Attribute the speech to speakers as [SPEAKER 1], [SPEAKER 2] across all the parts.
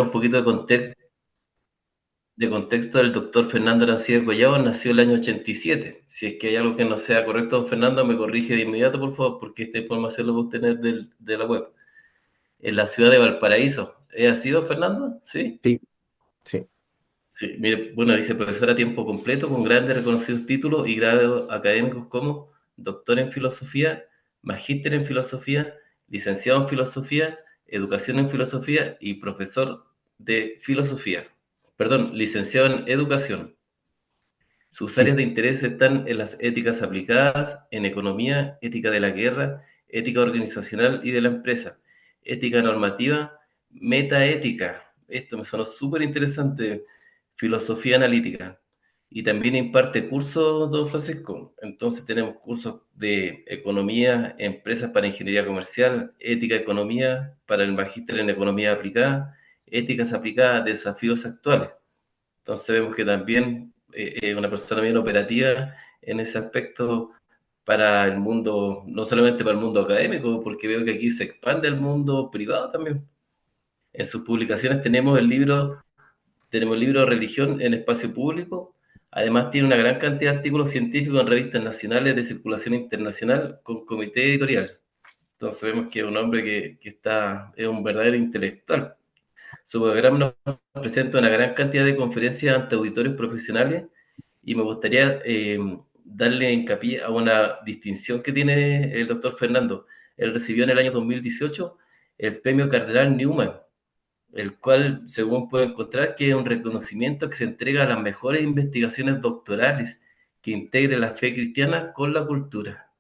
[SPEAKER 1] un poquito de contexto, el doctor Fernando Arancibia Collado nació el año 87. Si es que hay algo que no sea correcto, don Fernando, me corrige de inmediato, por favor, porque esta información lo va a obtener de la web. En la ciudad de Valparaíso. ¿Es así, don Fernando? Sí.
[SPEAKER 2] Sí, sí,
[SPEAKER 1] Sí, mire, bueno, dice profesor a tiempo completo con grandes reconocidos títulos y grados académicos como doctor en filosofía, magíster en filosofía, licenciado en filosofía, educación en filosofía y profesor de filosofía. Perdón, licenciado en educación. Sus áreas
[SPEAKER 2] sí,
[SPEAKER 1] de interés están en las éticas aplicadas, en economía, ética de la guerra, ética organizacional y de la empresa, ética normativa, metaética. Esto me sonó súper interesante, filosofía analítica. Y también imparte cursos, don Francisco. Entonces tenemos cursos de economía, empresas para ingeniería comercial, ética, economía, para el magíster en economía aplicada, éticas aplicadas, desafíos actuales. Entonces vemos que también es una persona bien operativa en ese aspecto para el mundo, no solamente para el mundo académico, porque veo que aquí se expande el mundo privado también. En sus publicaciones tenemos el libro Religión en Espacio Público. Además tiene una gran cantidad de artículos científicos en revistas nacionales de circulación internacional con comité editorial. Entonces vemos que es un hombre es un verdadero intelectual. Su programa nos presenta una gran cantidad de conferencias ante auditores profesionales y me gustaría darle hincapié a una distinción que tiene el doctor Fernando. Él recibió en el año 2018 el premio Cardenal Newman, el cual, según puedo encontrar, que es un reconocimiento que se entrega a las mejores investigaciones doctorales que integren la fe cristiana con la cultura.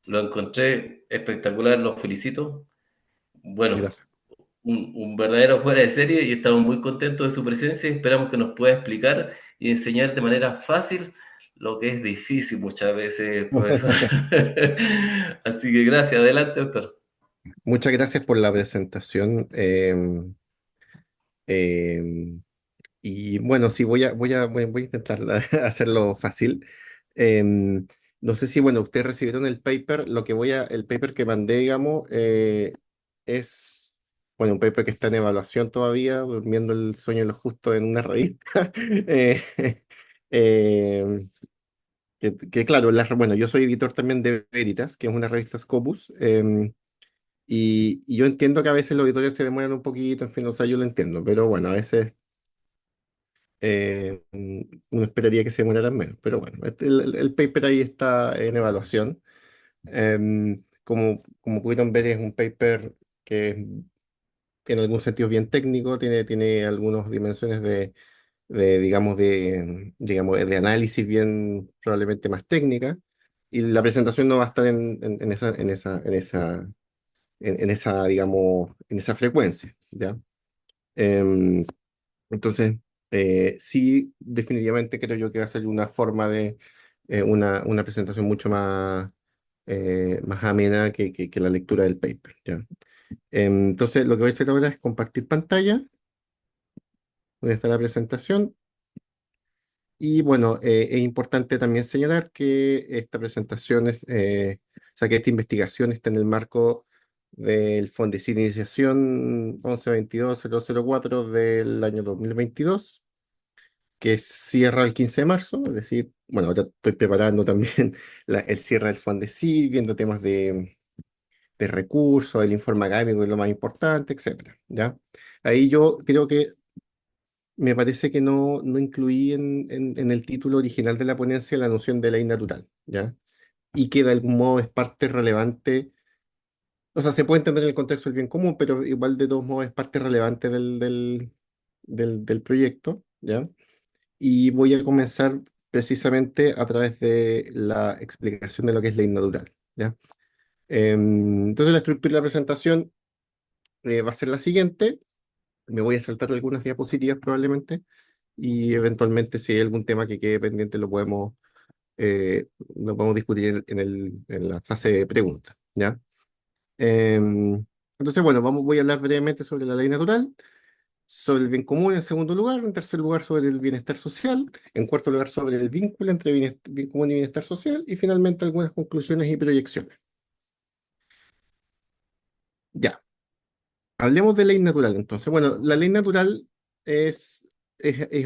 [SPEAKER 1] Lo encontré espectacular, los felicito. Bueno,
[SPEAKER 2] gracias.
[SPEAKER 1] un verdadero fuera de serie y estamos muy contentos de su presencia y esperamos que nos pueda explicar y enseñar de manera fácil lo que es difícil muchas veces, profesor. Así que gracias, adelante, doctor.
[SPEAKER 2] Muchas gracias por la presentación. Em, y bueno, sí, voy a intentar hacerlo fácil. Em, no sé si, bueno, ustedes recibieron el paper. El paper que mandé, digamos, es, bueno, un paper que está en evaluación todavía, durmiendo el sueño de lo justo en una revista. Eh, em, claro, bueno, yo soy editor también de Veritas, que es una revista Scopus. Y yo entiendo que a veces los editores se demoran un poquito, en fin, o sea, yo lo entiendo, pero bueno, a veces uno esperaría que se demoraran menos, pero bueno, el paper ahí está en evaluación. Como pudieron ver, es un paper que es en algún sentido bien técnico, tiene algunas dimensiones de análisis bien probablemente más técnicas, y la presentación no va a estar en esa frecuencia, ¿ya? Em, entonces, sí, definitivamente creo yo que va a ser una forma de una presentación mucho más amena que la lectura del paper, ¿ya? Entonces, lo que voy a hacer ahora es compartir pantalla, donde está la presentación. Y bueno, es importante también señalar que esta presentación o sea, que esta investigación está en el marco del Fondecine Iniciación 1122-004 del año 2022, que cierra el 15 de marzo, es decir, bueno, ahora estoy preparando también el cierre del Fondecine, viendo temas de recursos, el informe académico, que es lo más importante, etcétera, ¿ya? Ahí yo creo que me parece que no incluí en el título original de la ponencia la noción de ley natural, ¿ya? Y que de algún modo es parte relevante, o sea, se puede entender en el contexto del bien común, pero igual de todos modos es parte relevante del proyecto, ¿ya? Y voy a comenzar precisamente a través de la explicación de lo que es ley natural, ¿ya? Entonces la estructura de la presentación va a ser la siguiente. Me voy a saltar algunas diapositivas probablemente y eventualmente si hay algún tema que quede pendiente lo podemos discutir en la fase de preguntas, ¿ya? Entonces, bueno, voy a hablar brevemente sobre la ley natural, sobre el bien común en segundo lugar, en tercer lugar sobre el bienestar social, en cuarto lugar sobre el vínculo entre bien común y bienestar social, y finalmente algunas conclusiones y proyecciones. Ya, Hablemos de ley natural, entonces. Bueno, la ley natural es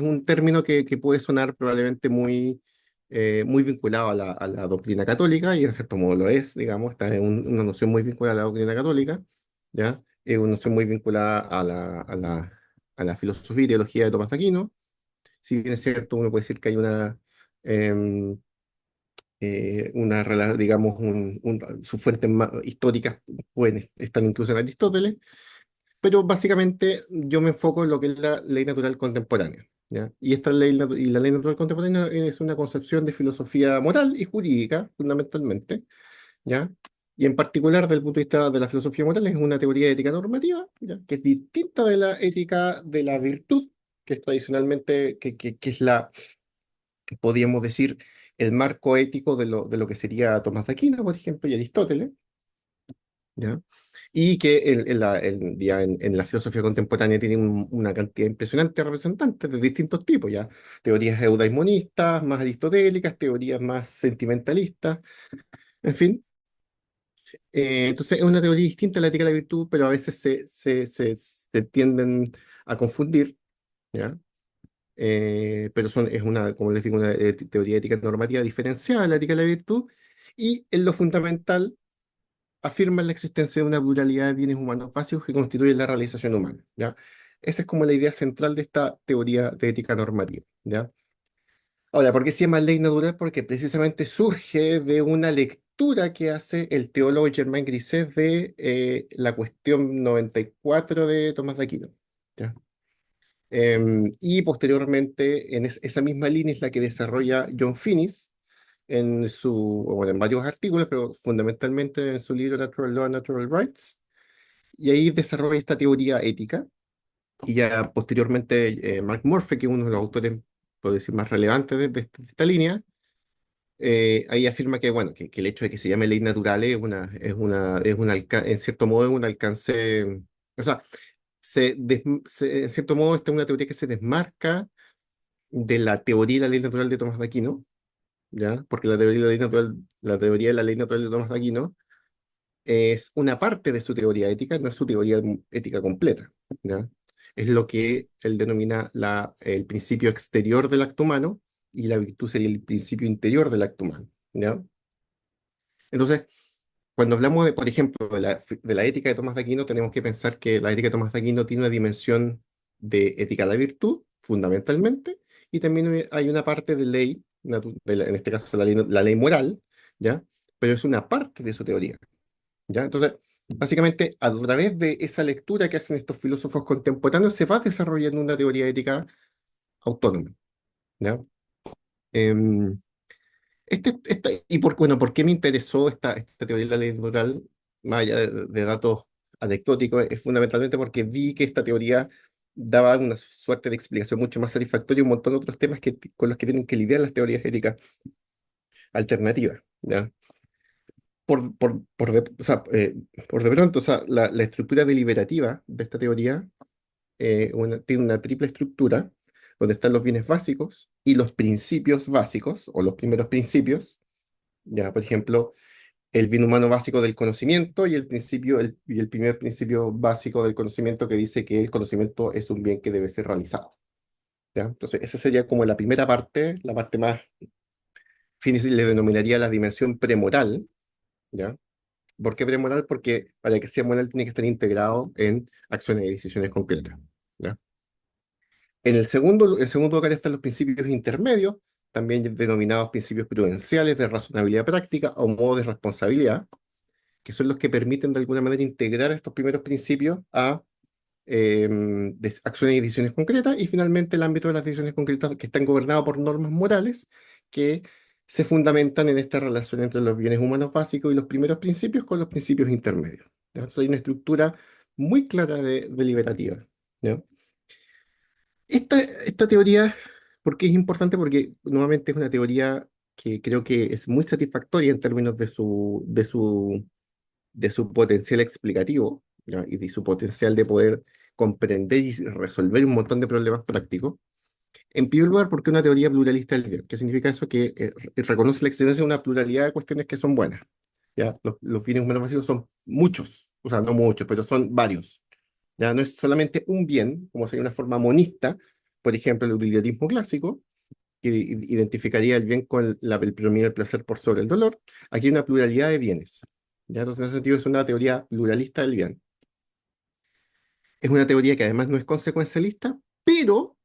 [SPEAKER 2] un término que puede sonar probablemente muy vinculado a la doctrina católica, y en cierto modo lo es, digamos, está en una noción muy vinculada a la doctrina católica, ¿ya? Es una noción muy vinculada a la filosofía y teología de Tomás de Aquino. Si bien es cierto, uno puede decir que hay em, digamos, sus fuentes históricas pueden estar incluso en Aristóteles, pero básicamente yo me enfoco en lo que es la ley natural contemporánea, ¿ya? Y y la ley natural contemporánea es una concepción de filosofía moral y jurídica, fundamentalmente, ¿ya? Y en particular, desde el punto de vista de la filosofía moral, es una teoría de ética normativa, ¿ya? Que es distinta de la ética de la virtud, que es tradicionalmente, que es podríamos decir, el marco ético de lo que sería Tomás de Aquino, por ejemplo, y Aristóteles, ¿ya? Y que en la filosofía contemporánea tiene una cantidad impresionante de representantes de distintos tipos, ¿ya? Teorías eudaimonistas, más aristotélicas, teorías más sentimentalistas, en fin. Entonces es una teoría distinta a la ética de la virtud, pero a veces se tienden a confundir, ¿ya? Pero es una, como les digo, una teoría ética normativa diferenciada de la ética de la virtud, y en lo fundamental afirman la existencia de una pluralidad de bienes humanos básicos que constituyen la realización humana, ¿ya? Esa es como la idea central de esta teoría de ética normativa, ¿ya? Ahora, ¿por qué se llama ley natural? Porque precisamente surge de una lectura que hace el teólogo Germain Grisset de la cuestión 94 de Tomás de Aquino, ¿ya? Y posteriormente, esa misma línea es la que desarrolla John Finnis bueno, en varios artículos, pero fundamentalmente en su libro Natural Law and Natural Rights, y ahí desarrolla esta teoría ética, y ya posteriormente Mark Murphy, que es uno de los autores, puedo decir, más relevantes de esta línea, ahí afirma que, bueno, que el hecho de que se llame ley natural en cierto modo, es un alcance, o sea, en cierto modo, esta es una teoría que se desmarca de la teoría de la ley natural de Tomás de Aquino, ¿ya? Porque la teoría de la ley natural de Tomás de Aquino es una parte de su teoría ética, no es su teoría ética completa, ¿ya? Es lo que él denomina el principio exterior del acto humano, y la virtud sería el principio interior del acto humano, ¿ya? Entonces, cuando hablamos de, por ejemplo, de la ética de Tomás de Aquino, tenemos que pensar que la ética de Tomás de Aquino tiene una dimensión de ética de la virtud, fundamentalmente, y también hay una parte de ley, en este caso la ley moral, ¿ya? Pero es una parte de su teoría, ¿ya? Entonces, básicamente, a través de esa lectura que hacen estos filósofos contemporáneos, se va desarrollando una teoría ética autónoma, ¿ya? Em, bueno, ¿por qué me interesó esta teoría de la ley natural? Más allá de datos anecdóticos, es fundamentalmente porque vi que esta teoría daba una suerte de explicación mucho más satisfactoria y un montón de otros temas con los que tienen que lidiar las teorías éticas alternativas, ¿ya? O sea, por de pronto, o sea, la estructura deliberativa de esta teoría tiene una triple estructura, donde están los bienes básicos y los principios básicos, o los primeros principios, ya, por ejemplo, el bien humano básico del conocimiento, y el primer principio básico del conocimiento, que dice que el conocimiento es un bien que debe ser realizado, ¿ya? Entonces, esa sería como la primera parte, la parte más difícil, le denominaría la dimensión premoral, ¿ya? ¿Por qué premoral? Porque para que sea moral tiene que estar integrado en acciones y decisiones concretas, ¿ya? En segundo lugar están los principios intermedios, también denominados principios prudenciales de razonabilidad práctica o modo de responsabilidad, que son los que permiten de alguna manera integrar estos primeros principios a acciones y decisiones concretas, y finalmente el ámbito de las decisiones concretas que están gobernados por normas morales que se fundamentan en esta relación entre los bienes humanos básicos y los primeros principios con los principios intermedios, ¿ya? Entonces hay una estructura muy clara deliberativa, ¿ya? Esta teoría, ¿por qué es importante? Porque nuevamente es una teoría que creo que es muy satisfactoria en términos de su potencial explicativo, ¿ya? Y de su potencial de poder comprender y resolver un montón de problemas prácticos. En primer lugar, porque es una teoría pluralista del bien. ¿Qué significa eso? Que reconoce la existencia de una pluralidad de cuestiones que son buenas, ¿ya? Los bienes humanos básicos son muchos, o sea, no muchos, pero son varios, Ya no es solamente un bien, como sería una forma monista, por ejemplo, el utilitarismo clásico, que identificaría el bien con el predominio del placer por sobre el dolor. Aquí hay una pluralidad de bienes. ¿Ya? Entonces, en ese sentido, es una teoría pluralista del bien. Es una teoría que además no es consecuencialista, pero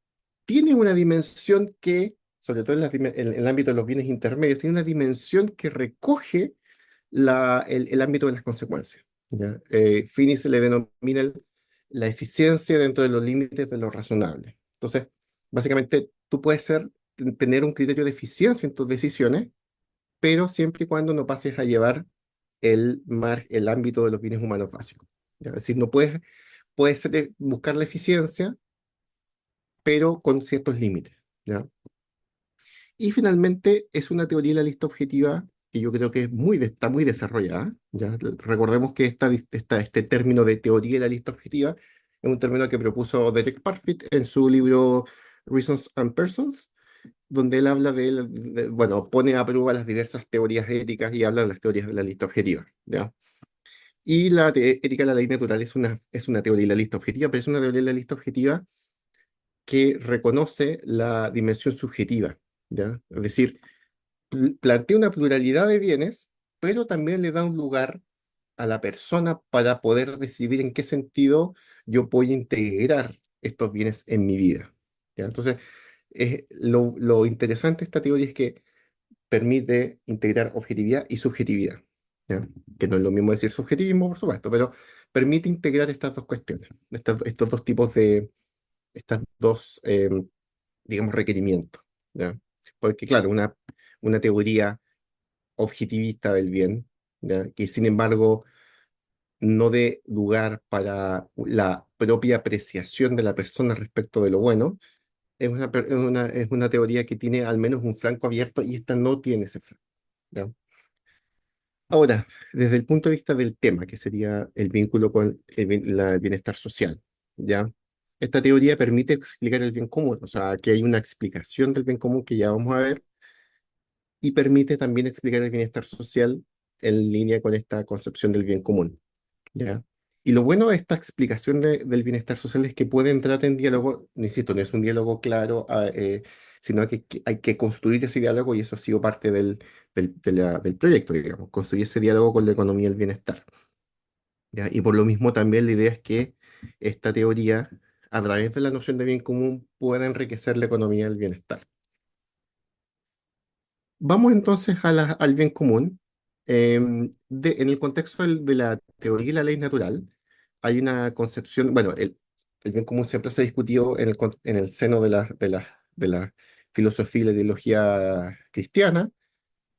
[SPEAKER 2] tiene una dimensión que, sobre todo en el ámbito de los bienes intermedios, tiene una dimensión que recoge el ámbito de las consecuencias. ¿Ya? Finis se le denomina la eficiencia dentro de los límites de lo razonable. Entonces, básicamente, tú puedes tener un criterio de eficiencia en tus decisiones, pero siempre y cuando no pases a llevar el ámbito de los bienes humanos básicos. ¿Ya? Es decir, no puedes buscar la eficiencia, pero con ciertos límites. ¿Ya? Y finalmente es una teoría de la lista objetiva que yo creo que está muy desarrollada. ¿Ya? Recordemos que este término de teoría de la lista objetiva es un término que propuso Derek Parfit en su libro Reasons and Persons, donde él habla bueno, pone a prueba las diversas teorías éticas y habla de las teorías de la lista objetiva. ¿Ya? Y la ética de la ley natural es una teoría de la lista objetiva, pero es una teoría de la lista objetiva que reconoce la dimensión subjetiva. ¿Ya? Es decir, plantea una pluralidad de bienes, pero también le da un lugar a la persona para poder decidir en qué sentido yo voy a integrar estos bienes en mi vida. ¿Ya? Entonces, lo interesante de esta teoría es que permite integrar objetividad y subjetividad. ¿Ya? Que no es lo mismo decir subjetivismo, por supuesto, pero permite integrar estas dos cuestiones, estos dos tipos estas dos, digamos, requerimientos. ¿Ya? Porque, claro, una teoría objetivista del bien, ¿ya? Que sin embargo no dé lugar para la propia apreciación de la persona respecto de lo bueno, es una teoría que tiene al menos un flanco abierto y esta no tiene ese flanco. ¿Ya? Ahora, desde el punto de vista del tema, que sería el vínculo con el bienestar social, ¿ya? Esta teoría permite explicar el bien común, o sea, que hay una explicación del bien común que ya vamos a ver, y permite también explicar el bienestar social en línea con esta concepción del bien común, ¿ya? Y lo bueno de esta explicación del bienestar social es que puede entrar en diálogo, no insisto, no es un diálogo claro, sino que hay que construir ese diálogo y eso ha sido parte del proyecto, digamos, construir ese diálogo con la economía del bienestar, ¿ya? Y por lo mismo también la idea es que esta teoría, a través de la noción de bien común, pueda enriquecer la economía del bienestar. Vamos entonces al bien común. En el contexto de la teoría y la ley natural, hay una concepción, bueno, el bien común siempre se ha discutido en el seno de la filosofía y la ideología cristiana,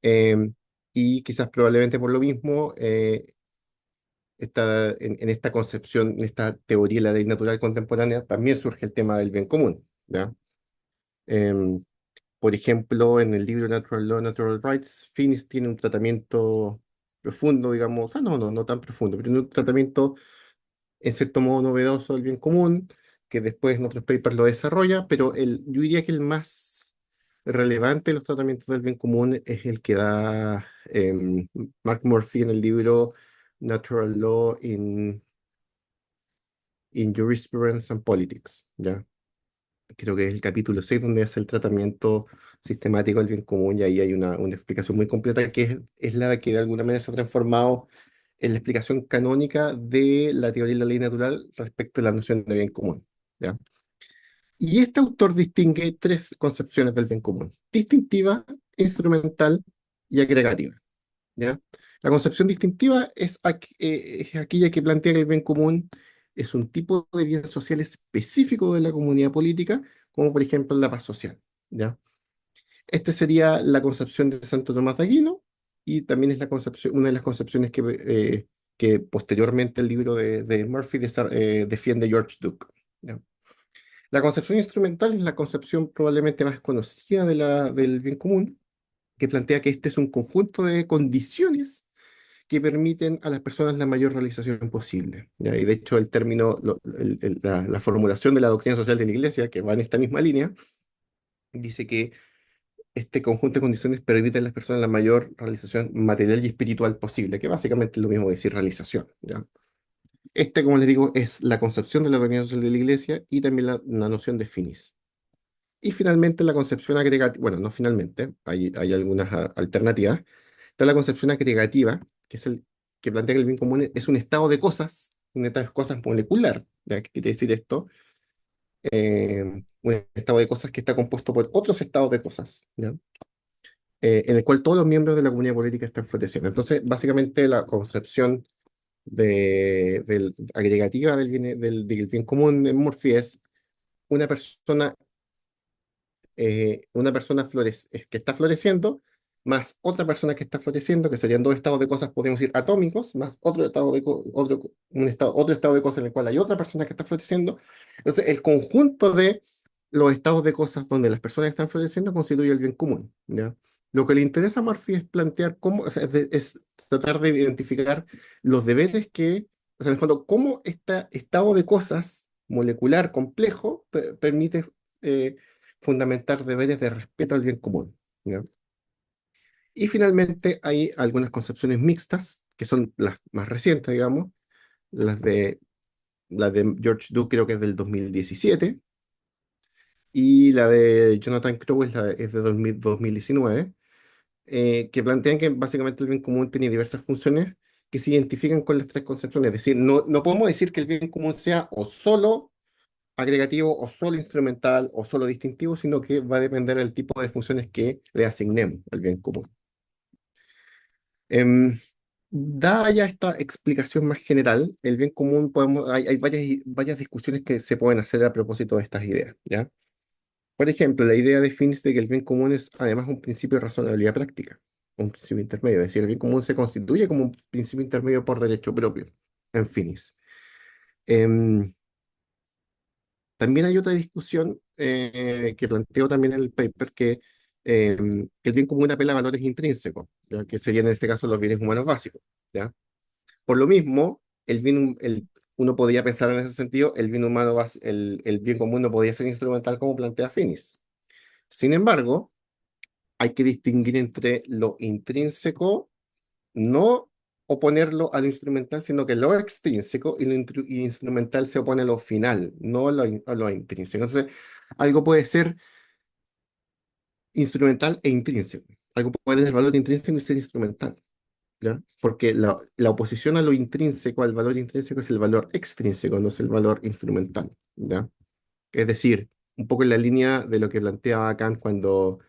[SPEAKER 2] em, y quizás probablemente por lo mismo, en esta concepción, en esta teoría de la ley natural contemporánea, también surge el tema del bien común, ¿ya? Em, por ejemplo, en el libro Natural Law, Natural Rights, Finis tiene un tratamiento profundo, digamos, no tan profundo, pero un tratamiento en cierto modo novedoso del bien común, que después en otros papers lo desarrolla, pero yo diría que el más relevante de los tratamientos del bien común es el que da Mark Murphy en el libro Natural Law in Jurisprudence and Politics, ¿ya? Creo que es el capítulo 6 donde hace el tratamiento sistemático del bien común y ahí hay una explicación muy completa que es la que de alguna manera se ha transformado en la explicación canónica de la teoría de la ley natural respecto a la noción de bien común. ¿Ya? Y este autor distingue tres concepciones del bien común: distintiva, instrumental y agregativa. ¿Ya? La concepción distintiva es aquella que plantea que el bien común es un tipo de bien social específico de la comunidad política, como por ejemplo la paz social. ¿Ya? Esta sería la concepción de Santo Tomás de Aquino y también es una de las concepciones que posteriormente el libro de Murphy defiende George Duke. ¿Ya? La concepción instrumental es la concepción probablemente más conocida del bien común, que plantea que este es un conjunto de condiciones que permiten a las personas la mayor realización posible. ¿Ya? Y de hecho el término, la formulación de la doctrina social de la Iglesia, que va en esta misma línea, dice que este conjunto de condiciones permite a las personas la mayor realización material y espiritual posible, que básicamente es lo mismo que decir realización. ¿Ya? Este, como les digo, es la concepción de la doctrina social de la Iglesia y también la noción de finis. Y finalmente la concepción agregativa, bueno, no finalmente, hay algunas alternativas. Está la concepción agregativa, que es el que plantea que el bien común es un estado de cosas, un estado de cosas molecular. ¿Ya? ¿Qué quiere decir esto? Un estado de cosas que está compuesto por otros estados de cosas, ¿ya? En el cual todos los miembros de la comunidad política están floreciendo. Entonces, básicamente la concepción agregativa del bien común en Murphy es una persona que está floreciendo, más otra persona que está floreciendo, que serían dos estados de cosas, podemos decir atómicos, más otro estado de cosas en el cual hay otra persona que está floreciendo. Entonces, el conjunto de los estados de cosas donde las personas están floreciendo constituye el bien común, ¿ya? Lo que le interesa a Murphy es plantear cómo, o sea, es tratar de identificar los deberes o sea, en el fondo, cómo este estado de cosas molecular complejo permite eh, fundamentar deberes de respeto al bien común, ¿ya? Y finalmente hay algunas concepciones mixtas, que son las más recientes, digamos, las de, la de George Duke creo que es del 2017, y la de Jonathan Crowe es de 2019, que plantean que básicamente el bien común tiene diversas funciones que se identifican con las tres concepciones. Es decir, no podemos decir que el bien común sea o solo agregativo o solo instrumental o solo distintivo, sino que va a depender del tipo de funciones que le asignemos al bien común. Em, Dada ya esta explicación más general, el bien común hay varias discusiones que se pueden hacer a propósito de estas ideas, ¿ya? Por ejemplo, la idea define de que el bien común es además un principio de razonabilidad práctica, un principio intermedio, es decir, el bien común se constituye como un principio intermedio por derecho propio, en finis. Em, También hay otra discusión que planteo también en el paper que el bien común apela a valores intrínsecos, ¿ya? Que serían en este caso los bienes humanos básicos, ¿ya? Por lo mismo, uno podría pensar en ese sentido, el bien común no podría ser instrumental como plantea Finis. Sin embargo, hay que distinguir entre lo intrínseco, no oponerlo a lo instrumental, sino que lo extrínseco y lo instrumental se opone a lo final, no a lo intrínseco. Entonces, algo puede ser instrumental e intrínseco. Algo puede tener valor intrínseco y ser instrumental, ¿ya? Porque la oposición a lo intrínseco, al valor intrínseco, es el valor extrínseco, no es el valor instrumental, ¿ya? Es decir, un poco en la línea de lo que planteaba Kant cuando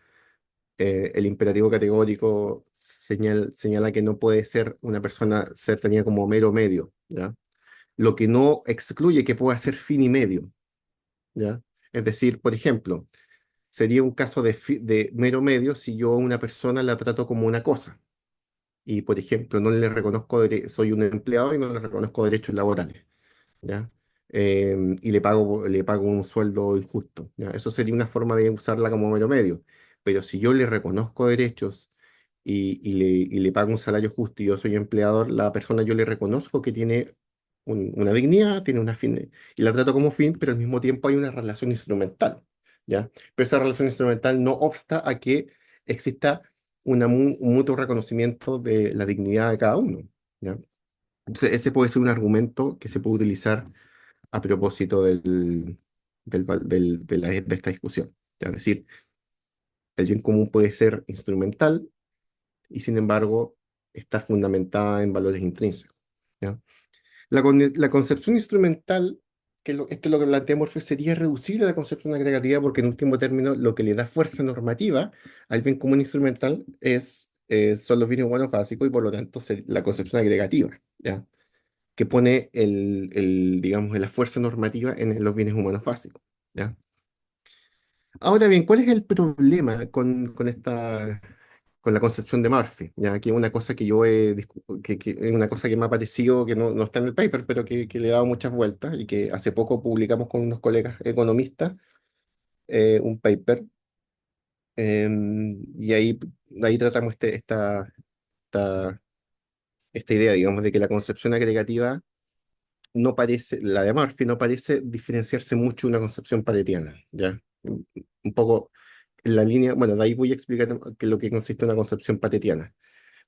[SPEAKER 2] el imperativo categórico señala que no puede ser una persona ser tenida como mero medio, ¿ya? Lo que no excluye que pueda ser fin y medio, ¿ya? Es decir, por ejemplo, sería un caso de mero medio si yo a una persona la trato como una cosa y, por ejemplo, no le reconozco, soy un empleado y no le reconozco derechos laborales, ¿ya? Y le pago un sueldo injusto, ¿ya? Eso sería una forma de usarla como mero medio. Pero si yo le reconozco derechos y le pago un salario justo y yo soy empleador, la persona yo le reconozco que tiene una dignidad, tiene una fin, y la trato como fin, pero al mismo tiempo hay una relación instrumental, ¿ya? Pero esa relación instrumental no obsta a que exista un mutuo reconocimiento de la dignidad de cada uno, ¿ya? Entonces, ese puede ser un argumento que se puede utilizar a propósito de esta discusión. ¿Ya? Es decir, el bien común puede ser instrumental y, sin embargo, estar fundamentada en valores intrínsecos. ¿Ya? La concepción instrumental, esto es lo que plantea Morphy, sería reducible a la concepción agregativa porque, en último término, lo que le da fuerza normativa al bien común instrumental son los bienes humanos básicos y, por lo tanto, la concepción agregativa, ¿ya? Que pone digamos, la fuerza normativa en los bienes humanos básicos, ¿ya? Ahora bien, ¿cuál es el problema con la concepción de Murphy? ¿Ya? Que es una cosa que yo que es una cosa que me ha parecido que no está en el paper, pero que le he dado muchas vueltas y que hace poco publicamos con unos colegas economistas un paper, y ahí tratamos esta, esta idea, digamos, de que la concepción agregativa la de Murphy no parece diferenciarse mucho de una concepción paretiana, ¿ya? Un poco en la línea, bueno, de ahí voy a explicar qué es lo que consiste una concepción paretiana.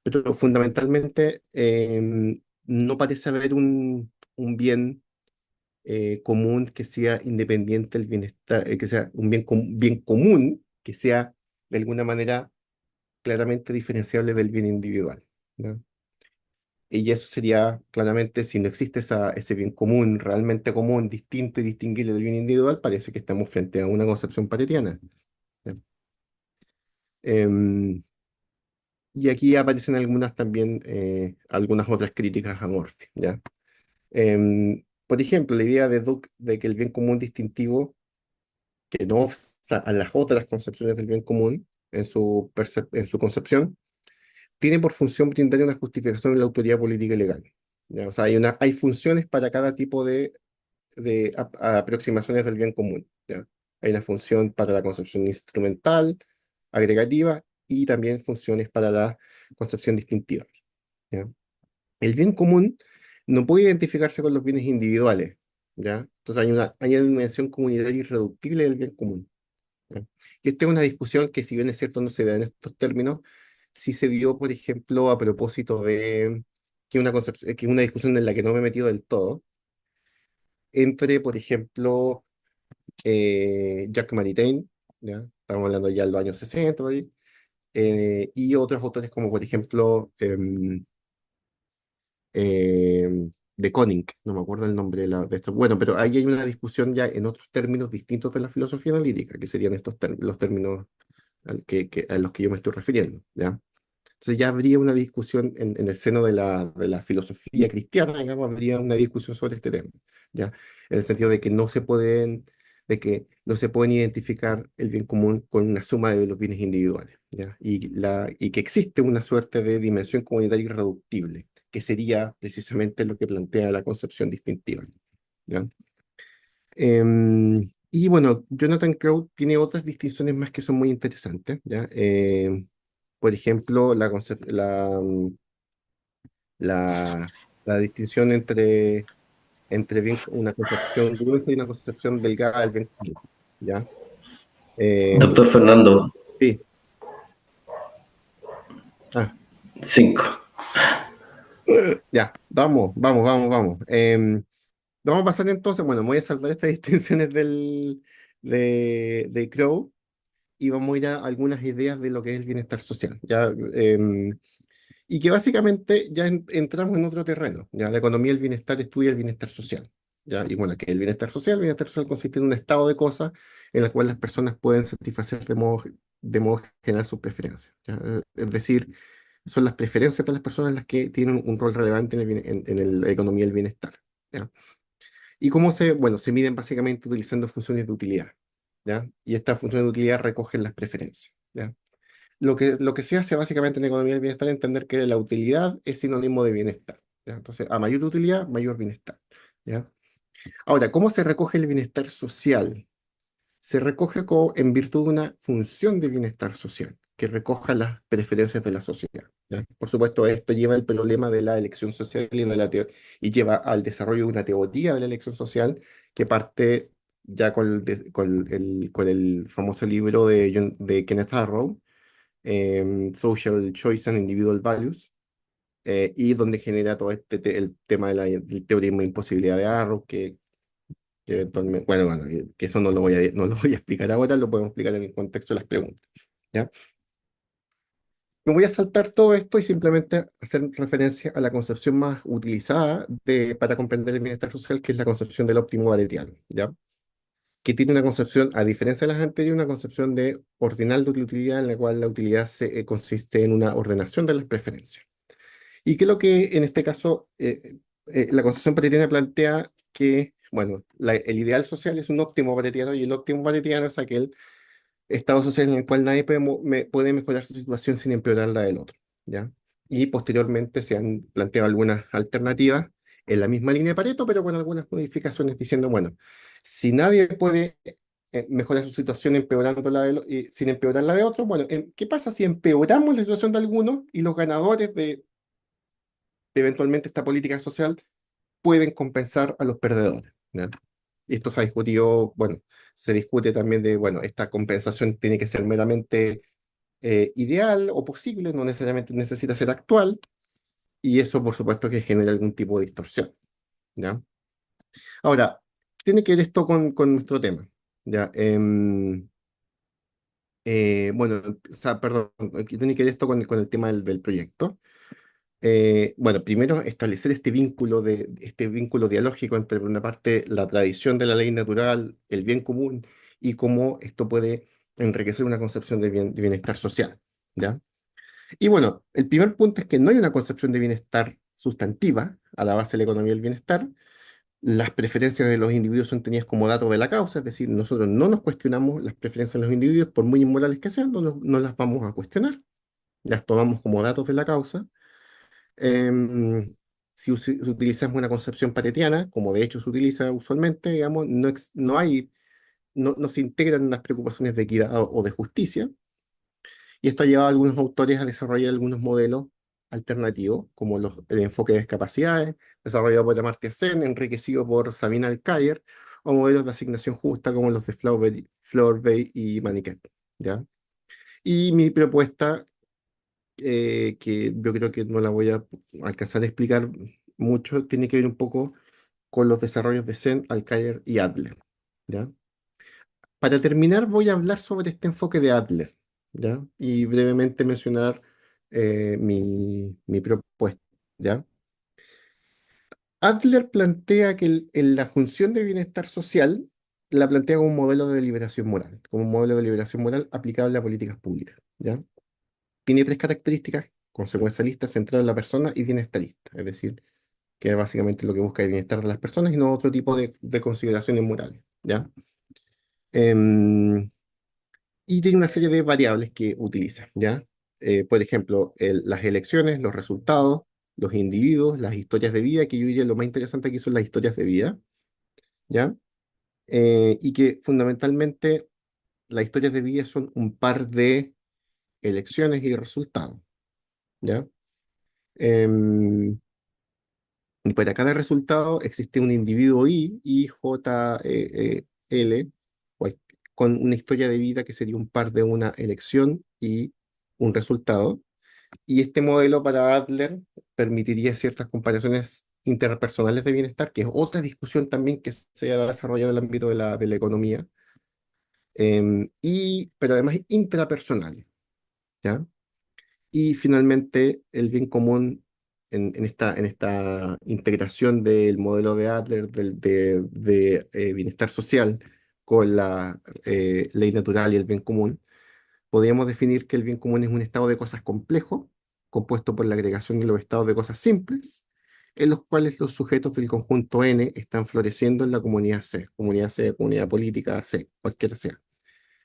[SPEAKER 2] Pero fundamentalmente no parece haber un bien común que sea independiente del bienestar, que sea un bien común que sea de alguna manera claramente diferenciable del bien individual, ¿no? Y eso sería claramente, si no existe ese bien común, realmente común, distinto y distinguible del bien individual, parece que estamos frente a una concepción paretiana. ¿Ya? Em, y aquí aparecen algunas también, algunas otras críticas a Morphy, ¿ya? Por ejemplo, la idea de Duke de que el bien común distintivo, que no obsta a las otras concepciones del bien común en su concepción, tiene por función brindar una justificación de la autoridad política y legal. ¿Ya? O sea, hay funciones para cada tipo de aproximaciones del bien común. ¿Ya? Hay una función para la concepción instrumental, agregativa, y también funciones para la concepción distintiva. ¿Ya? El bien común no puede identificarse con los bienes individuales. ¿Ya? Entonces hay una dimensión comunitaria irreductible del bien común. ¿Ya? Y esta es una discusión que, si bien es cierto no se da en estos términos, sí se dio, por ejemplo, a propósito de que una discusión en la que no me he metido del todo, entre, por ejemplo, Jacques Maritain, ¿ya? Estamos hablando ya de los años 60, por ahí, y otros autores como, por ejemplo, de Koning, no me acuerdo el nombre de esto. Bueno, pero ahí hay una discusión ya en otros términos distintos de la filosofía analítica, que serían los términos a los que yo me estoy refiriendo, ¿ya? Entonces ya habría una discusión en el seno de la filosofía cristiana, digamos, habría una discusión sobre este tema, ¿ya? En el sentido de que no se pueden identificar el bien común con una suma de los bienes individuales, ¿ya? Y que existe una suerte de dimensión comunitaria irreductible, que sería precisamente lo que plantea la concepción distintiva, ¿ya? Y bueno, Jonathan Crowe tiene otras distinciones más que son muy interesantes, ¿ya? Por ejemplo, la, la distinción entre una concepción gruesa y una concepción delgada del bien común, ¿ya? Eh,
[SPEAKER 1] Doctor Fernando,
[SPEAKER 2] sí, ah,
[SPEAKER 1] 5.
[SPEAKER 2] ya, vamos. Vamos a pasar entonces, bueno, me voy a saltar estas distinciones de Crowe y vamos a ir a algunas ideas de lo que es el bienestar social, ¿ya? Y que básicamente ya entramos en otro terreno. Ya la economía del bienestar estudia el bienestar social. ¿Ya? Y bueno, que el bienestar social consiste en un estado de cosas en el cual las personas pueden satisfacer de modo general sus preferencias. ¿Ya? Es decir, son las preferencias de las personas las que tienen un rol relevante en la economía del bienestar. ¿Ya? Y bueno, se miden básicamente utilizando funciones de utilidad. ¿Ya? Y estas funciones de utilidad recogen las preferencias. ¿Ya? Lo que se hace básicamente en la economía del bienestar es entender que la utilidad es sinónimo de bienestar, ¿ya? Entonces, a mayor utilidad, mayor bienestar, ¿ya? Ahora, ¿cómo se recoge el bienestar social? Se recoge en virtud de una función de bienestar social que recoja las preferencias de la sociedad, ¿ya? Por supuesto, esto lleva el problema de la elección social y lleva al desarrollo de una teoría de la elección social que parte ya con el famoso libro de Kenneth Arrow, Social Choice and Individual Values, y donde genera todo el tema del teorismo de imposibilidad de Arrow, que eventualmente, bueno, que eso no lo voy a explicar ahora, lo podemos explicar en el contexto de las preguntas, ¿ya? Me voy a saltar todo esto y simplemente hacer referencia a la concepción más utilizada para comprender el bienestar social, que es la concepción del óptimo valetiano, ¿ya? Que tiene una concepción, a diferencia de las anteriores, una concepción de ordinal de utilidad, en la cual la utilidad consiste en una ordenación de las preferencias. Y que lo que en este caso la concepción paretiana plantea que, bueno, el ideal social es un óptimo paretiano y el óptimo paretiano es aquel estado social en el cual nadie puede mejorar su situación sin empeorar la del otro, ¿ya? Y posteriormente se han planteado algunas alternativas en la misma línea de Pareto, pero con algunas modificaciones diciendo, bueno, si nadie puede mejorar su situación empeorando y sin empeorar la de otro, bueno, ¿qué pasa si empeoramos la situación de algunos y los ganadores de eventualmente esta política social pueden compensar a los perdedores? ¿Ya? Y esto se ha discutido, bueno, se discute también de, bueno, esta compensación tiene que ser meramente ideal o posible, no necesariamente necesita ser actual, y eso por supuesto que genera algún tipo de distorsión. ¿ya? Ahora, tiene que ver esto con nuestro tema, ¿ya? Bueno, o sea, perdón, aquí tiene que ver esto con el tema del proyecto. Bueno, primero establecer este vínculo dialógico entre, por una parte, la tradición de la ley natural, el bien común, y cómo esto puede enriquecer una concepción de bienestar social, ¿ya? Y bueno, el primer punto es que no hay una concepción de bienestar sustantiva a la base de la economía del bienestar. Las preferencias de los individuos son tenidas como datos de la causa, es decir, nosotros no nos cuestionamos las preferencias de los individuos, por muy inmorales que sean, no las vamos a cuestionar, las tomamos como datos de la causa. Em, si utilizamos una concepción patetiana, como de hecho se utiliza usualmente, digamos, no se integran las preocupaciones de equidad o de justicia, y esto ha llevado a algunos autores a desarrollar algunos modelos alternativos, como el enfoque de discapacidades, desarrollado por Amartya Sen, enriquecido por Sabine Alcaer, o modelos de asignación justa, como los de Flaubert y Maniquet, ¿ya? Y mi propuesta, que yo creo que no la voy a alcanzar a explicar mucho, tiene que ver un poco con los desarrollos de Sen, Alcaer y Adler, ¿ya? Para terminar, voy a hablar sobre este enfoque de Adler, ¿ya? Y brevemente mencionar mi propuesta, ¿ya? Adler plantea que la función de bienestar social la plantea como un modelo de liberación moral, como un modelo de liberación moral aplicable a políticas públicas, ¿ya? Tiene tres características: consecuencialista, centrado en la persona y bienestarista, es decir, que básicamente lo que busca es el bienestar de las personas y no otro tipo de consideraciones morales, ¿ya? Em, y tiene una serie de variables que utiliza, ¿ya? Por ejemplo, las elecciones, los resultados, los individuos, las historias de vida, que yo diría lo más interesante aquí son las historias de vida, ¿ya? Y que fundamentalmente las historias de vida son un par de elecciones y resultados, ¿ya? Em, y para cada resultado existe un individuo L, cual- con una historia de vida que sería un par de una elección y un resultado. Y este modelo para Adler permitiría ciertas comparaciones interpersonales de bienestar, que es otra discusión también que se ha desarrollado en el ámbito de la economía, pero además intrapersonales, ¿ya? Y finalmente, el bien común en esta integración del modelo de Adler de bienestar social con la ley natural y el bien común, podríamos definir que el bien común es un estado de cosas complejo, compuesto por la agregación de los estados de cosas simples, en los cuales los sujetos del conjunto N están floreciendo en la comunidad C, comunidad política C, cualquiera sea,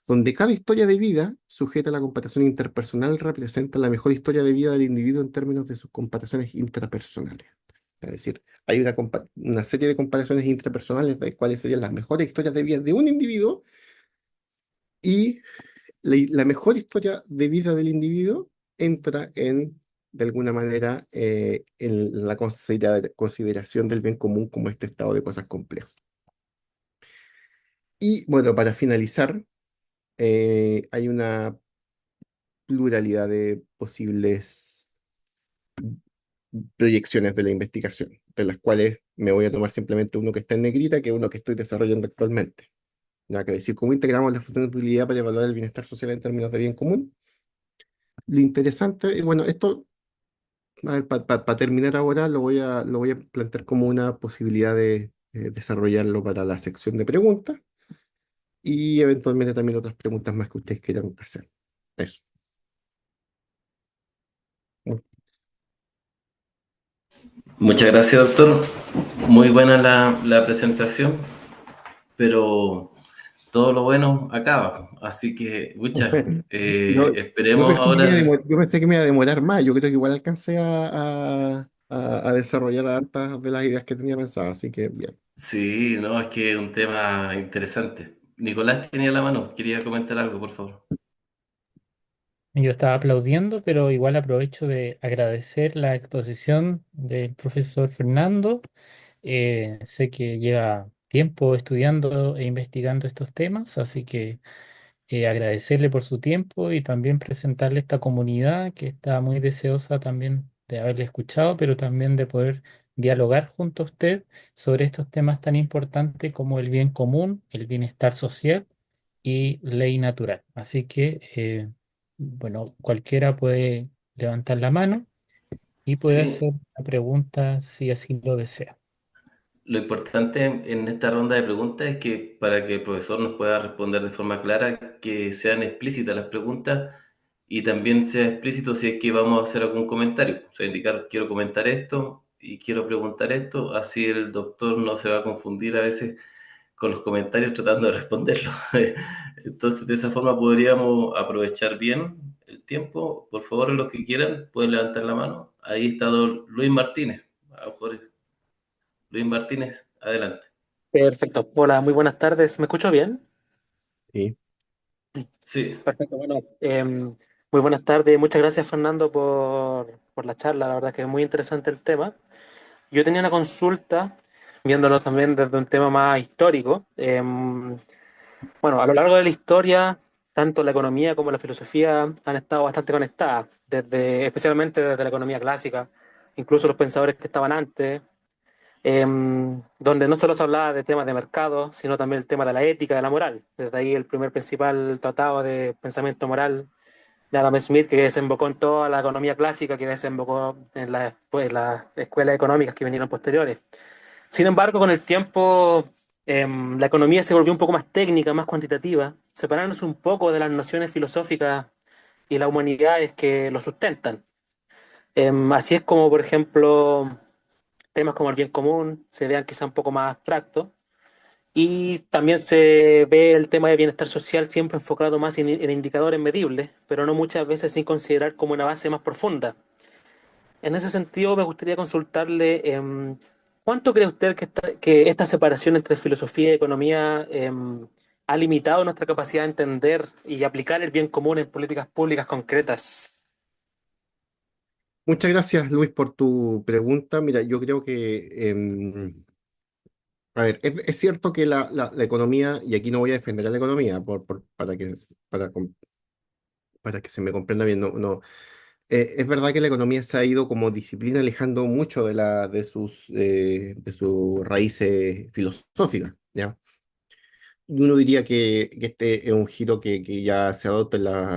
[SPEAKER 2] donde cada historia de vida, sujeta a la comparación interpersonal, representa la mejor historia de vida del individuo en términos de sus comparaciones intrapersonales. Es decir, hay una serie de comparaciones intrapersonales de cuáles serían las mejores historias de vida de un individuo, y la mejor historia de vida del individuo entra de alguna manera, en la consideración del bien común como este estado de cosas complejo. Y bueno, para finalizar, hay una pluralidad de posibles proyecciones de la investigación, de las cuales me voy a tomar simplemente uno que está en negrita, que es uno que estoy desarrollando actualmente. Nada que decir, cómo integramos la función de utilidad para evaluar el bienestar social en términos de bien común. Lo interesante, y bueno, esto, a ver, para terminar ahora, lo voy a plantear como una posibilidad de desarrollarlo para la sección de preguntas, y eventualmente también otras preguntas más que ustedes quieran hacer. Eso.
[SPEAKER 1] Muchas gracias, doctor. Muy buena la presentación, pero todo lo bueno acaba. Así que, muchas,
[SPEAKER 2] Yo, yo
[SPEAKER 1] esperemos
[SPEAKER 2] pensé que me iba a
[SPEAKER 1] ahora.
[SPEAKER 2] yo pensé que me iba a demorar más. Yo creo que igual alcancé a desarrollar hartas de las ideas que tenía pensadas, así que bien.
[SPEAKER 1] Sí, no, es que es un tema interesante. Nicolás tenía la mano, quería comentar algo, por favor.
[SPEAKER 3] Yo estaba aplaudiendo, pero igual aprovecho de agradecer la exposición del profesor Fernando. Sé que lleva tiempo estudiando e investigando estos temas, así que agradecerle por su tiempo y también presentarle esta comunidad que está muy deseosa también de haberle escuchado, pero también de poder dialogar junto a usted sobre estos temas tan importantes como el bien común, el bienestar social y ley natural. Así que, bueno, cualquiera puede levantar la mano y puede
[SPEAKER 1] Sí,
[SPEAKER 3] hacer la pregunta si así lo desea.
[SPEAKER 1] lo importante en esta ronda de preguntas es que para que el profesor nos pueda responder de forma clara, que sean explícitas las preguntas y también sea explícito si es que vamos a hacer algún comentario. O sea, indicar quiero comentar esto y quiero preguntar esto, así el doctor no se va a confundir a veces con los comentarios tratando de responderlo. Entonces, de esa forma podríamos aprovechar bien el tiempo. Por favor, los que quieran pueden levantar la mano. Ahí está don Luis Martínez. A lo mejor Luis Martínez, adelante.
[SPEAKER 4] Perfecto. Hola, muy buenas tardes. ¿Me escucho bien?
[SPEAKER 2] Sí.
[SPEAKER 1] Sí,
[SPEAKER 4] Perfecto. Bueno, muy buenas tardes. Muchas gracias, Fernando, por la charla. La verdad que es muy interesante el tema. Yo tenía una consulta, viéndolo también desde un tema más histórico. Bueno, a lo largo de la historia, tanto la economía como la filosofía han estado bastante conectadas, especialmente desde la economía clásica, incluso los pensadores que estaban antes. Donde no solo se hablaba de temas de mercado, sino también el tema de la ética, de la moral. Desde ahí el primer principal tratado de pensamiento moral de Adam Smith, que desembocó en toda la economía clásica, que desembocó en las escuelas económicas que vinieron posteriores. Sin embargo, con el tiempo, la economía se volvió un poco más técnica, más cuantitativa, separándose un poco de las nociones filosóficas y las humanidades que lo sustentan. Así es como, por ejemplo, temas como el bien común se vean quizá un poco más abstractos. Y también se ve el tema de bienestar social siempre enfocado más en indicadores medibles, pero no muchas veces sin considerar como una base más profunda. En ese sentido, me gustaría consultarle, ¿cuánto cree usted que esta separación entre filosofía y economía ha limitado nuestra capacidad de entender y aplicar el bien común en políticas públicas concretas?
[SPEAKER 2] Muchas gracias, Luis, por tu pregunta. Mira, yo creo que, a ver, es cierto que la economía, y aquí no voy a defender a la economía para que se me comprenda bien, no, es verdad que la economía se ha ido como disciplina alejando mucho de sus raíces filosóficas, ¿ya? Y uno diría que este es un giro que ya se adopta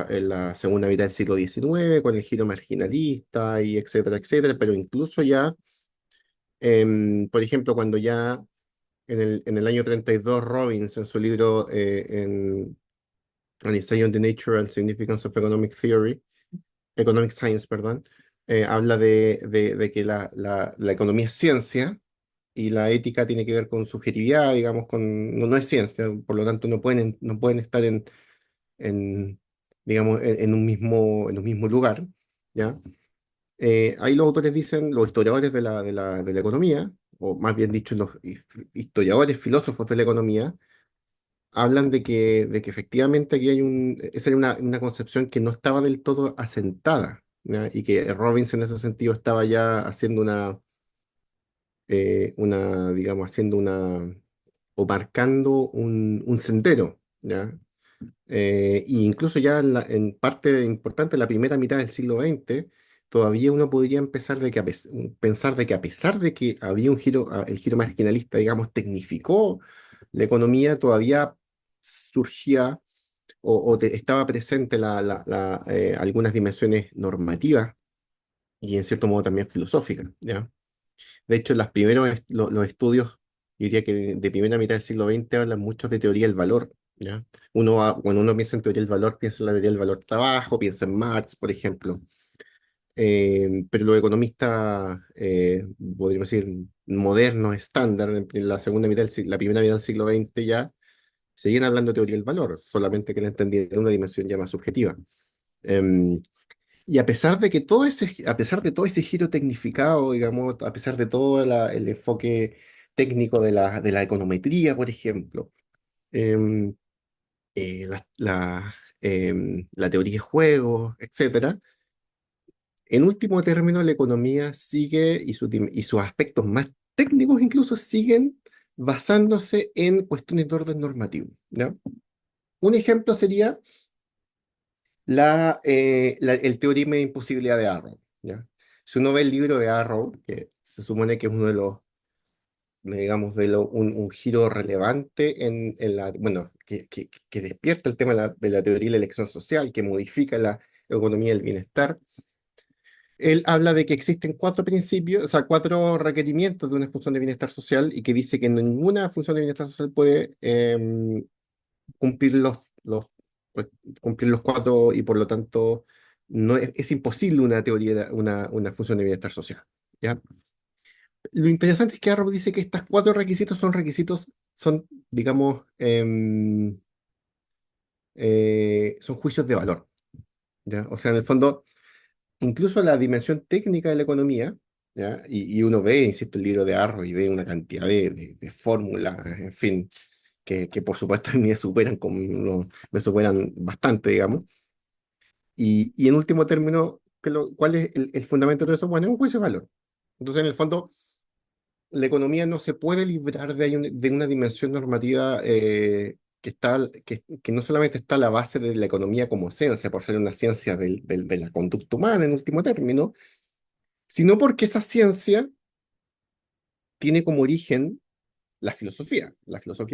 [SPEAKER 2] en la segunda mitad del siglo XIX, con el giro marginalista y etcétera, etcétera, pero incluso ya, por ejemplo, cuando ya en el año 32 Robbins, en su libro An Essay on the Nature and Significance of Economic Science, perdón, habla de que la economía es ciencia y la ética tiene que ver con subjetividad, digamos, no es ciencia, por lo tanto no pueden estar digamos, en un mismo lugar, ¿ya? Ahí los autores dicen, los historiadores de la economía, o más bien dicho, los historiadores, filósofos de la economía, hablan de que efectivamente aquí esa era una concepción que no estaba del todo asentada, ¿ya? Y que Robbins en ese sentido estaba ya haciendo digamos, o marcando un sendero, ¿ya? Y incluso ya en parte importante, la primera mitad del siglo XX, todavía uno podría empezar pensar de que a pesar de que había el giro marginalista, digamos, tecnificó la economía, todavía surgía estaba presente algunas dimensiones normativas y en cierto modo también filosóficas, ¿ya? De hecho, los estudios, yo diría que de primera mitad del siglo XX hablan mucho de teoría del valor, ¿ya? Cuando uno piensa en teoría del valor, piensa en la teoría del valor trabajo, piensa en Marx, por ejemplo. Pero los economistas, podríamos decir, modernos, estándar, en la primera mitad del siglo XX ya, seguían hablando de teoría del valor, solamente que la entendían en una dimensión ya más subjetiva. Em, y a pesar de todo ese giro tecnificado, digamos, a pesar de todo el enfoque técnico de la econometría, por ejemplo, em, la teoría de juegos, etcétera, en último término, la economía sigue y sus aspectos más técnicos incluso siguen basándose en cuestiones de orden normativo, ¿ya? Un ejemplo sería el teorema de imposibilidad de Arrow, ¿ya? Si uno ve el libro de Arrow, que se supone que es uno de los, digamos, un giro relevante en la, bueno, que despierta el tema de la teoría de la elección social, que modifica la economía del bienestar. Él habla de que existen cuatro principios, o sea, cuatro requerimientos de una función de bienestar social y que dice que ninguna función de bienestar social puede cumplir pues, cumplir los cuatro y por lo tanto no es imposible una teoría, una función de bienestar social. ¿Ya? Lo interesante es que Arrow dice que estos cuatro requisitos son requisitos, son, digamos, son juicios de valor. ¿Ya? O sea, en el fondo, incluso la dimensión técnica de la economía, ¿ya? Y uno ve, insisto, el libro de Arrow y ve una cantidad de fórmulas, en fin, que por supuesto a mí me superan, me superan bastante, digamos. Y en último término, ¿cuál es el fundamento de todo eso? Bueno, es un juicio de valor. Entonces, en el fondo, la economía no se puede librar de una dimensión normativa que no solamente está a la base de la economía como ciencia, por ser una ciencia de la conducta humana en último término, sino porque esa ciencia tiene como origen la filosofía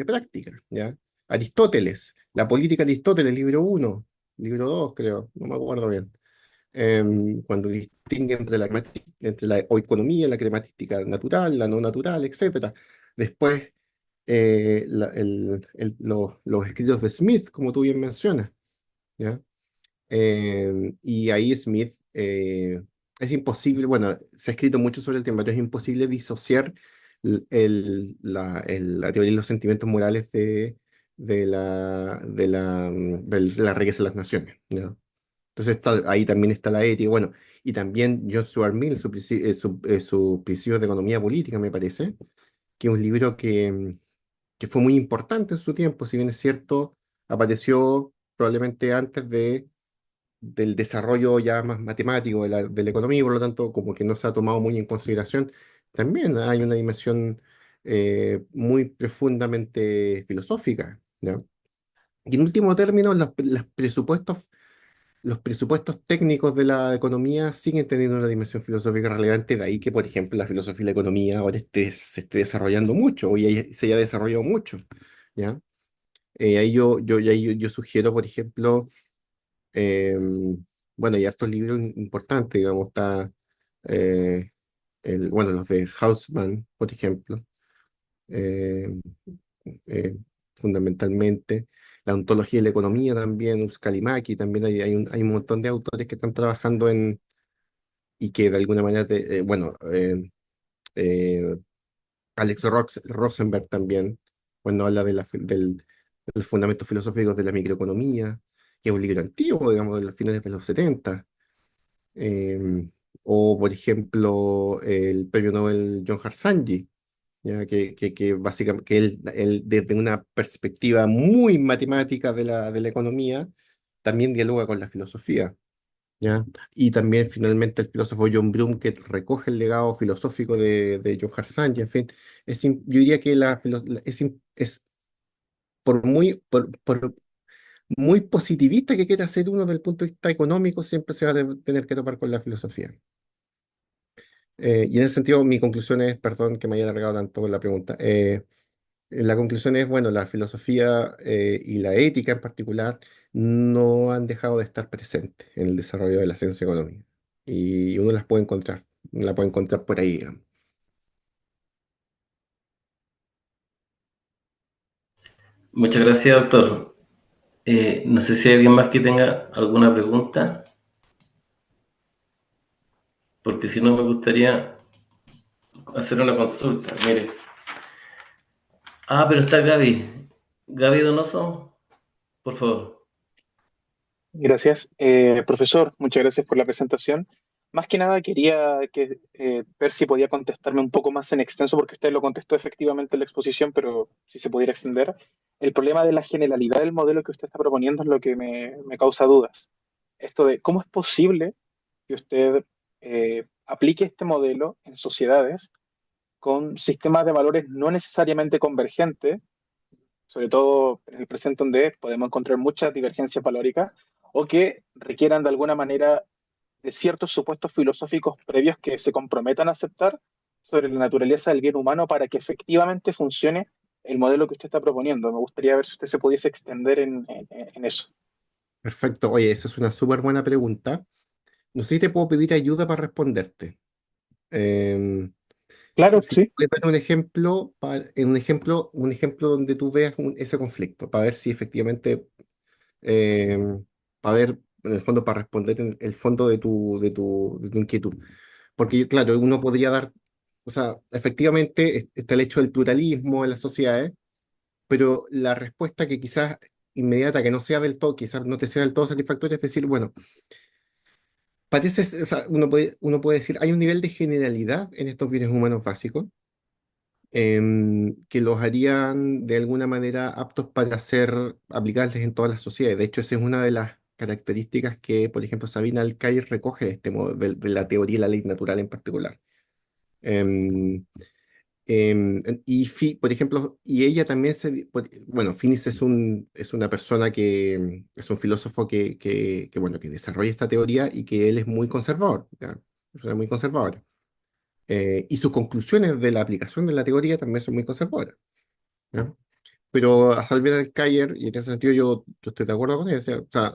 [SPEAKER 2] práctica, ¿ya? Aristóteles, la política de Aristóteles, libro uno, libro 2 creo, no me acuerdo bien. Cuando distingue entre la oeconomía, la cremática natural, la no natural, etcétera. Después, los escritos de Smith, como tú bien mencionas, ¿ya? Y ahí Smith, es imposible, bueno, se ha escrito mucho sobre el tema, pero es imposible disociar la teoría de los sentimientos morales de la riqueza de las naciones, ¿ya? Entonces ahí también está la ética, bueno, y también John Stuart Mill, sus principios de economía política, me parece, que es un libro que fue muy importante en su tiempo, si bien es cierto, apareció probablemente antes del desarrollo ya más matemático de la economía, y por lo tanto como que no se ha tomado muy en consideración. También hay una dimensión muy profundamente filosófica, ¿ya? Y en último término, los presupuestos técnicos de la economía siguen teniendo una dimensión filosófica relevante, de ahí que, por ejemplo, la filosofía y la economía ahora se esté desarrollando mucho, o ya se haya desarrollado mucho, ¿ya? Ahí yo sugiero, por ejemplo, eh, bueno, hay hartos libros importantes, digamos, está, eh, bueno, los de Hausmann, por ejemplo, eh, eh, fundamentalmente, la ontología de la economía también, Kalimaki, también hay un montón de autores que están trabajando y que de alguna manera, bueno, eh, Alex Rosenberg también, cuando habla de los fundamentos filosóficos de la microeconomía, que es un libro antiguo, digamos, de los finales de los 70. eh, o, por ejemplo, el premio Nobel John Harsanyi, ya que básicamente que él, desde una perspectiva muy matemática de la economía, también dialoga con la filosofía, ¿ya? Y también finalmente el filósofo John Bloom, que recoge el legado filosófico de John Harsanyi, en fin, yo diría que es por muy positivista que quiera ser uno desde el punto de vista económico, siempre se va a tener que topar con la filosofía. Y en ese sentido, mi conclusión es, perdón que me haya alargado tanto con la pregunta, la conclusión es, bueno, la filosofía y la ética en particular no han dejado de estar presentes en el desarrollo de la ciencia económica. Y uno la puede encontrar por ahí, digamos.
[SPEAKER 1] Muchas gracias, doctor. No sé si hay alguien más que tenga alguna pregunta, porque si no me gustaría hacer una consulta. Mire. Ah, pero está Gaby. Gaby Donoso, por favor.
[SPEAKER 5] Gracias. Profesor, muchas gracias por la presentación. Más que nada quería ver si podía contestarme un poco más en extenso, porque usted lo contestó efectivamente en la exposición, pero si se pudiera extender. El problema de la generalidad del modelo que usted está proponiendo es lo que me causa dudas. Esto de cómo es posible que usted aplique este modelo en sociedades con sistemas de valores no necesariamente convergentes, sobre todo en el presente donde podemos encontrar muchas divergencias valóricas, o que requieran de alguna manera de ciertos supuestos filosóficos previos que se comprometan a aceptar sobre la naturaleza del bien humano para que efectivamente funcione el modelo que usted está proponiendo. Me gustaría ver si usted se pudiese extender en eso.
[SPEAKER 2] Perfecto. Oye, esa es una súper buena pregunta. No sé si te puedo pedir ayuda para responderte. Em,
[SPEAKER 5] Claro,
[SPEAKER 2] si
[SPEAKER 5] sí.
[SPEAKER 2] puedes dar un ejemplo, un ejemplo donde tú veas ese conflicto, para ver si efectivamente, para ver, en el fondo, para responder en el fondo de tu inquietud. Porque, claro, uno podría dar, o sea, efectivamente está el hecho del pluralismo en las sociedades, pero la respuesta que quizás inmediata, que no sea del todo, quizás no te sea del todo satisfactoria, es decir, bueno, parece, o sea, uno puede decir, hay un nivel de generalidad en estos bienes humanos básicos que los harían de alguna manera aptos para ser aplicables en todas las sociedades. De hecho, esa es una de las características que, por ejemplo, Sabina Alcair recoge de este modo, de la teoría de la ley natural en particular. Em, por ejemplo, y ella también bueno, Finis es una persona que es un filósofo bueno, que desarrolla esta teoría y que él es muy conservador, ¿ya? Una persona muy conservadora. Y sus conclusiones de la aplicación de la teoría también son muy conservadoras, ¿ya? Pero a Salvador Alcayer, y en ese sentido yo estoy de acuerdo con él, o sea,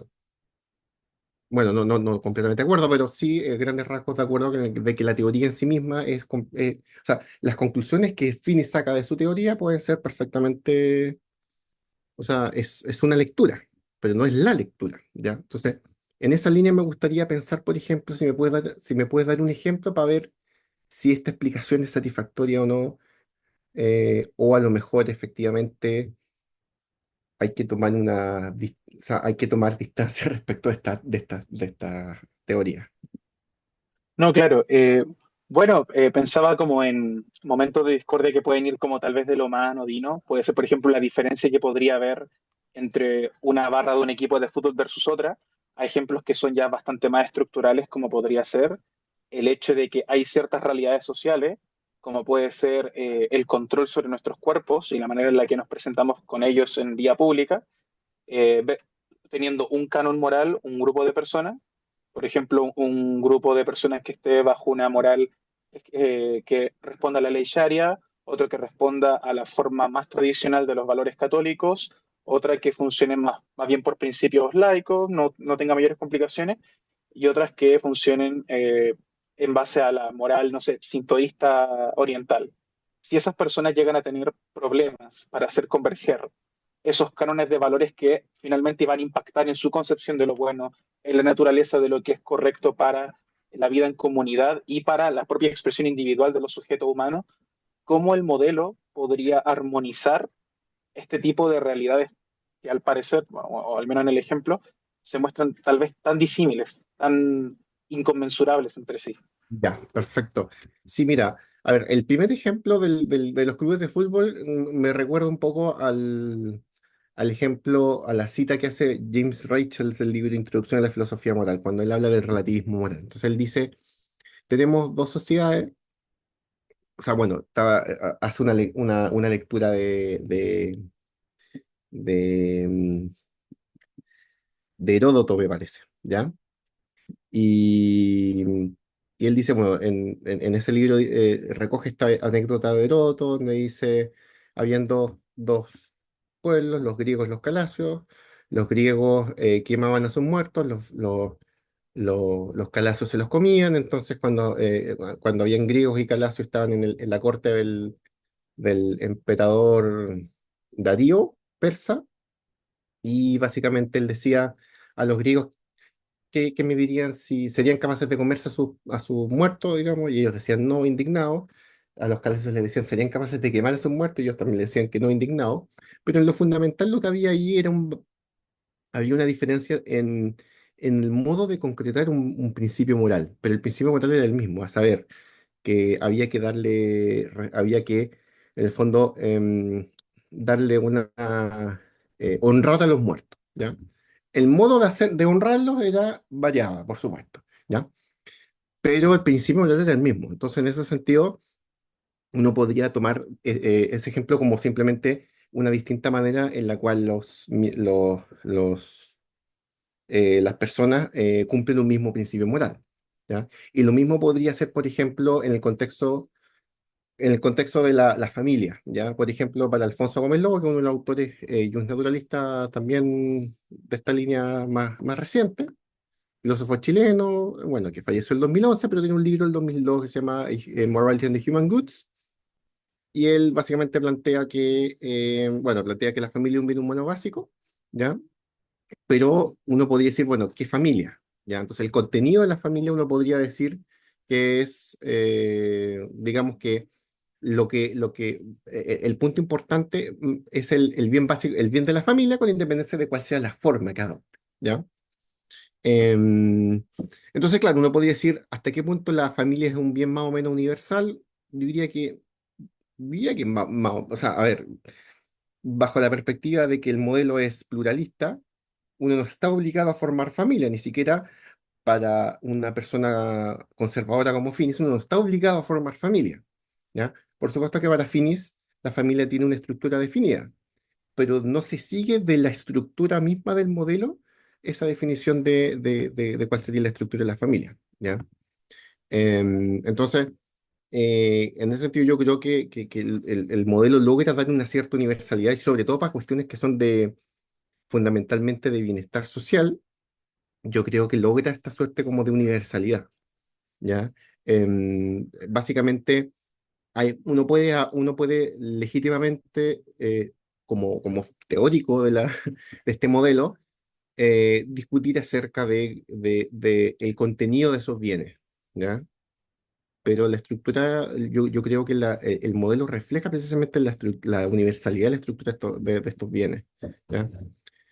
[SPEAKER 2] bueno, no completamente de acuerdo, pero sí, grandes rasgos de acuerdo de que la teoría en sí misma o sea, las conclusiones que Finney saca de su teoría pueden ser perfectamente, o sea, es una lectura, pero no es la lectura, ¿ya? Entonces, en esa línea me gustaría pensar, por ejemplo, si me puedes dar un ejemplo para ver si esta explicación es satisfactoria o no, o a lo mejor efectivamente hay que tomar o sea, hay que tomar distancia respecto de esta teoría.
[SPEAKER 5] No, claro. Bueno, pensaba como en momentos de discordia que pueden ir como tal vez de lo más anodino. Puede ser, por ejemplo, la diferencia que podría haber entre una barra de un equipo de fútbol versus otra. Hay ejemplos que son ya bastante más estructurales, como podría ser el hecho de que hay ciertas realidades sociales, como puede ser el control sobre nuestros cuerpos y la manera en la que nos presentamos con ellos en vía pública, eh, ve- teniendo un canon moral, un grupo de personas, por ejemplo, un grupo de personas que esté bajo una moral que responda a la ley Sharia, otro que responda a la forma más tradicional de los valores católicos, otra que funcione más bien por principios laicos, no tenga mayores complicaciones, y otras que funcionen en base a la moral, no sé, sintoísta oriental. Si esas personas llegan a tener problemas para hacer converger esos cánones de valores que finalmente van a impactar en su concepción de lo bueno, en la naturaleza de lo que es correcto para la vida en comunidad y para la propia expresión individual de los sujetos humanos, cómo el modelo podría armonizar este tipo de realidades que al parecer, o al menos en el ejemplo, se muestran tal vez tan disímiles, tan inconmensurables entre sí.
[SPEAKER 2] Ya, perfecto. Sí, mira, a ver, el primer ejemplo de los clubes de fútbol me recuerda un poco al ejemplo, a la cita que hace James Rachel del libro Introducción a la Filosofía Moral, cuando él habla del relativismo moral. Entonces él dice, tenemos dos sociedades, o sea, bueno, hace una lectura de, mm, de Heródoto, me parece, ¿ya? Y, y él dice, bueno, en ese libro recoge esta anécdota de Heródoto, donde dice, habían dos pueblos, los griegos y los calasios. Los griegos quemaban a sus muertos, los calasios se los comían. Entonces, cuando habían griegos y calasios, estaban en la corte del emperador Darío, persa, y básicamente él decía a los griegos que me dirían si serían capaces de comerse a sus muertos, digamos, y ellos decían no, indignados. A los calesios les decían serían capaces de quemar a sus muertos, y ellos también le decían que no, indignados. Pero en lo fundamental lo que había ahí había una diferencia en el modo de concretar un principio moral, pero el principio moral era el mismo, a saber, que había que había que, en el fondo, darle honrar a los muertos, ¿ya? El modo de honrarlos variaba, por supuesto, ¿ya? Pero el principio ya era el mismo. Entonces, en ese sentido, uno podría tomar ese ejemplo como simplemente una distinta manera en la cual las personas cumplen un mismo principio moral, ¿ya? Y lo mismo podría ser, por ejemplo, en el contexto en el contexto de la familia, ¿ya? Por ejemplo, para Alfonso Gómez Lobo, que es uno de los autores y un naturalista también de esta línea más reciente, filósofo chileno, bueno, que falleció en el 2011, pero tiene un libro del 2002 que se llama Morality and the Human Goods, y él básicamente plantea que, bueno, plantea que la familia es un bien humano básico, ¿ya? Pero uno podría decir, bueno, ¿qué familia? ¿Ya? Entonces, el contenido de la familia uno podría decir que es, digamos que el punto importante es el bien básico, el bien de la familia con independencia de cuál sea la forma que adopte, ¿ya? Em, entonces, claro, uno podría decir hasta qué punto la familia es un bien más o menos universal. Yo diría que o sea, a ver, bajo la perspectiva de que el modelo es pluralista, uno no está obligado a formar familia, ni siquiera para una persona conservadora como Finis, uno no está obligado a formar familia, ¿ya? Por supuesto que para Finis la familia tiene una estructura definida, pero no se sigue de la estructura misma del modelo esa definición de cuál sería la estructura de la familia, ¿ya? Entonces, en ese sentido yo creo que el modelo logra dar una cierta universalidad y sobre todo para cuestiones que son fundamentalmente de bienestar social, yo creo que logra esta suerte como de universalidad, ¿ya? Básicamente, uno puede legítimamente, como teórico de este modelo, discutir acerca de el contenido de esos bienes, ¿ya? Pero la estructura, yo creo que el modelo refleja precisamente la universalidad de la estructura de estos bienes, ¿ya?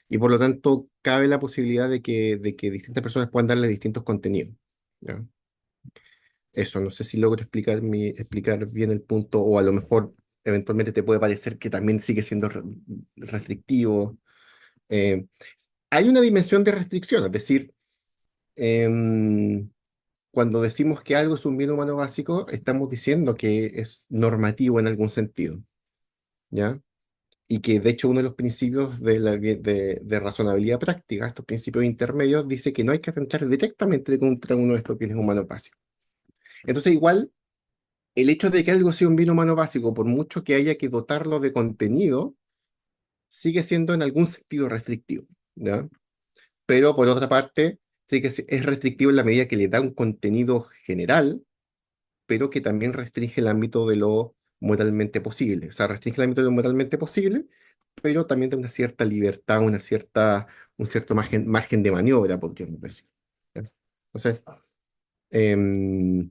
[SPEAKER 2] Y por lo tanto, cabe la posibilidad de que distintas personas puedan darle distintos contenidos, ¿ya? Eso, no sé si logro explicar bien el punto, o a lo mejor eventualmente te puede parecer que también sigue siendo restrictivo. Eh, Hay una dimensión de restricción, es decir, em, cuando decimos que algo es un bien humano básico, estamos diciendo que es normativo en algún sentido, ¿ya? Y que de hecho uno de los principios de razonabilidad práctica, estos principios intermedios, dice que no hay que atentar directamente contra uno de estos bienes humanos básicos. Entonces, igual, el hecho de que algo sea un bien humano básico, por mucho que haya que dotarlo de contenido, sigue siendo en algún sentido restrictivo, ¿ya? Pero por otra parte, sí que es restrictivo en la medida que le da un contenido general, pero que también restringe el ámbito de lo moralmente posible. O sea, restringe el ámbito de lo moralmente posible, pero también da una cierta libertad, un cierto margen de maniobra, podríamos decir, ¿ya? Entonces, em,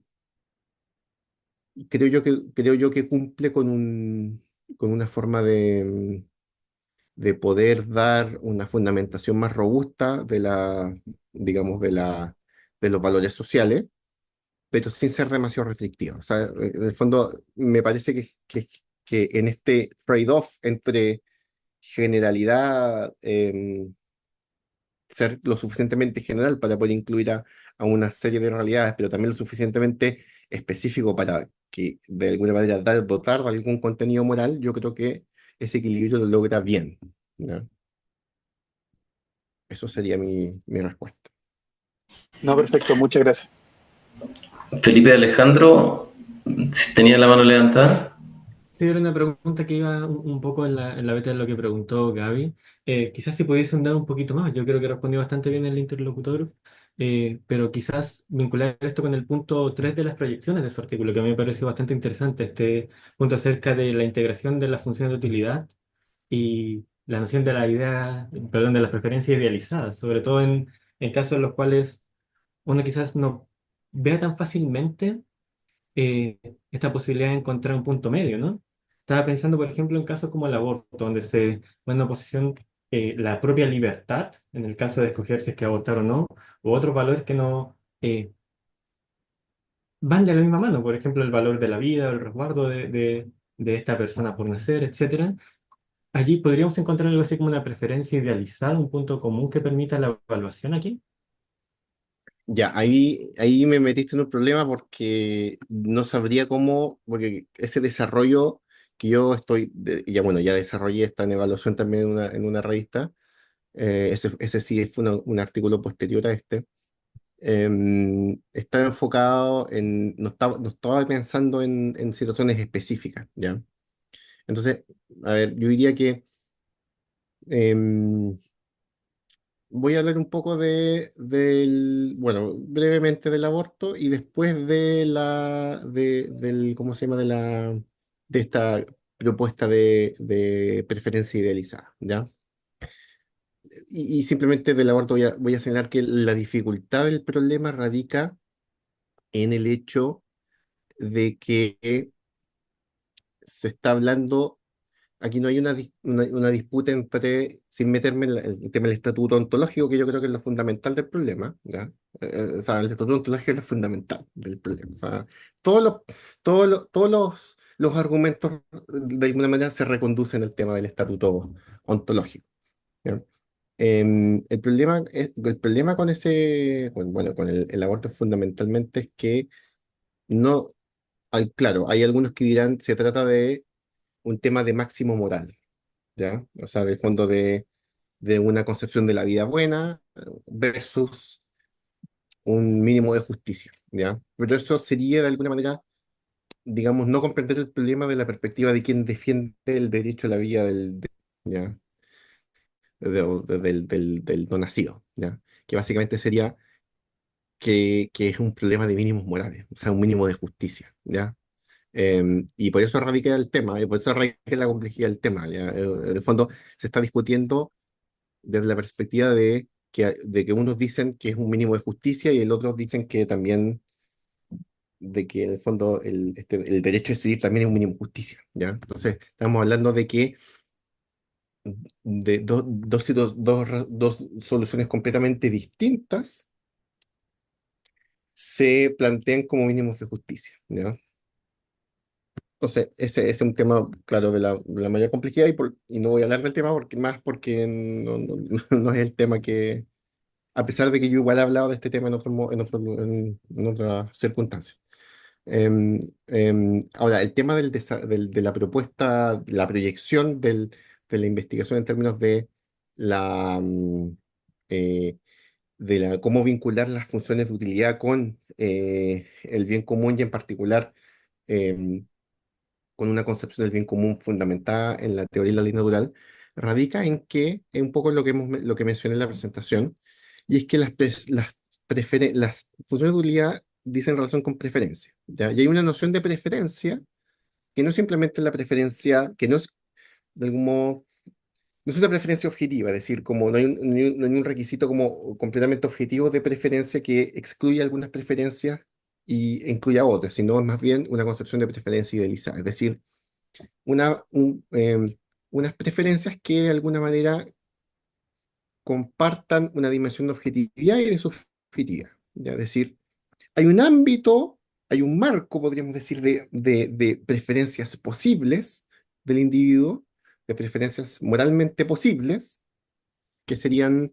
[SPEAKER 2] creo yo que cumple con una forma de poder dar una fundamentación más robusta digamos, de los valores sociales, pero sin ser demasiado restrictivo. O sea, en el fondo, me parece que en este trade-off entre generalidad, ser lo suficientemente general para poder incluir a una serie de realidades, pero también lo suficientemente específico para que de alguna manera dotar de algún contenido moral, yo creo que ese equilibrio lo logra bien, ¿no? Eso sería mi respuesta.
[SPEAKER 5] No, perfecto, muchas gracias.
[SPEAKER 1] Felipe Alejandro, si tenía la mano levantada.
[SPEAKER 6] Sí, era una pregunta que iba un poco en la beta de lo que preguntó Gaby. Quizás si pudiese andar un poquito más, yo creo que respondió bastante bien el interlocutor, pero quizás vincular esto con el punto 3 de las proyecciones de su artículo, que a mí me pareció bastante interesante, este punto acerca de la integración de las funciones de utilidad y la noción de la idea, perdón, de las preferencias idealizadas, sobre todo en casos en los cuales uno quizás no vea tan fácilmente eh, esta posibilidad de encontrar un punto medio, ¿no? Estaba pensando, por ejemplo, en casos como el aborto, donde se pone en oposición la propia libertad, en el caso de escoger si es que abortar o no, u otros valores que no van de la misma mano, por ejemplo, el valor de la vida, el resguardo de esta persona por nacer, etcétera. Allí podríamos encontrar algo así como una preferencia idealizada, un punto común que permita la evaluación aquí.
[SPEAKER 2] Ya, ahí me metiste en un problema porque no sabría cómo, porque ese desarrollo que yo ya bueno, ya desarrollé esta en evaluación también en una revista, ese sí fue un artículo posterior a este. está enfocado no estaba pensando en situaciones específicas, ¿ya? Entonces, a ver, yo diría que em, voy a hablar un poco bueno, brevemente del aborto y después ¿cómo se llama? De esta propuesta de preferencia idealizada, ¿ya? Y simplemente del aborto voy a señalar que la dificultad del problema radica en el hecho de que se está hablando, aquí no hay una disputa sin meterme en el tema del estatuto ontológico, que yo creo que es lo fundamental del problema, ¿ya? O sea, el estatuto ontológico es lo fundamental del problema. O sea, todos los, los argumentos de alguna manera se reconducen al tema del estatuto ontológico, ¿ya? El problema con bueno, con el aborto fundamentalmente es que no, claro, hay algunos que dirán se trata de un tema de máximo moral, ¿ya? O sea, del fondo de una concepción de la vida buena versus un mínimo de justicia, ¿ya? Pero eso sería de alguna manera, digamos, no comprender el problema de la perspectiva de quien defiende el derecho a la vida ¿ya? Del no nacido, ¿ya? Que básicamente sería que es un problema de mínimos morales, o sea, un mínimo de justicia, ¿ya? Y por eso radica el tema, y por eso radica la complejidad del tema, ¿ya? En el fondo se está discutiendo desde la perspectiva de que unos dicen que es un mínimo de justicia y el otros dicen que también de que en el fondo el derecho a decidir también es un mínimo de justicia, ¿ya? Entonces estamos hablando de que de dos soluciones completamente distintas se plantean como mínimos de justicia, ¿ya? Entonces, ese es un tema, claro, de la mayor complejidad y no voy a hablar del tema porque no es el tema a pesar de que yo igual he hablado de este tema en otras circunstancias. Ahora, el tema de la propuesta, la proyección de la investigación en términos la, mm, eh, cómo vincular las funciones de utilidad con el bien común y en particular em, con una concepción del bien común fundamentada en la teoría y la ley natural, radica en que, es un poco lo que mencioné en la presentación, y es que las funciones de utilidad dicen relación con preferencia, ¿ya? Y hay una noción de preferencia que no es simplemente la preferencia, que no es, de algún modo, no es una preferencia objetiva, es decir, como no hay un requisito como completamente objetivo de preferencia que excluya algunas preferencias y incluya otras, sino es más bien una concepción de preferencia idealizada, es decir, una, un, unas preferencias que de alguna manera compartan una dimensión de objetividad y de subjetividad. ¿Ya? Es decir, hay un ámbito, hay un marco, podríamos decir, de preferencias posibles del individuo, de preferencias moralmente posibles, que serían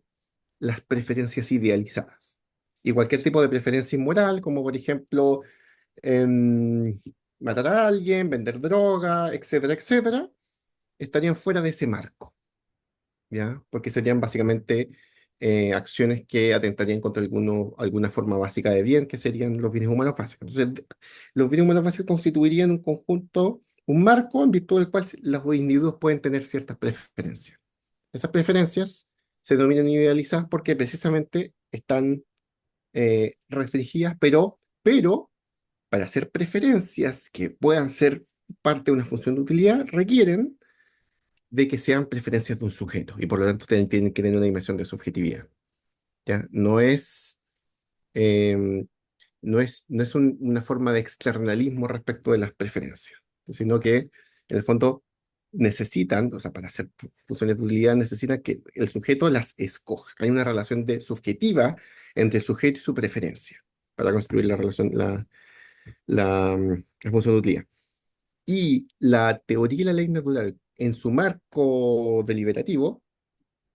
[SPEAKER 2] las preferencias idealizadas. Y cualquier tipo de preferencia inmoral, como por ejemplo matar a alguien, vender droga, etcétera, etcétera, estarían fuera de ese marco, ¿ya? Porque serían básicamente acciones que atentarían contra alguna forma básica de bien, que serían los bienes humanos básicos. Entonces, los bienes humanos básicos constituirían un conjunto, un marco en virtud del cual los individuos pueden tener ciertas preferencias. Esas preferencias se denominan idealizadas porque precisamente están restringidas, pero para hacer preferencias que puedan ser parte de una función de utilidad, requieren de que sean preferencias de un sujeto y por lo tanto tienen que tener una dimensión de subjetividad, ¿ya? Em, no es una forma de externalismo respecto de las preferencias, sino que en el fondo necesitan, o sea, para hacer funciones de utilidad necesitan que el sujeto las escoja. Hay una relación subjetiva entre el sujeto y su preferencia para construir la relación, la función de utilidad. Y la teoría y la ley natural, en su marco deliberativo,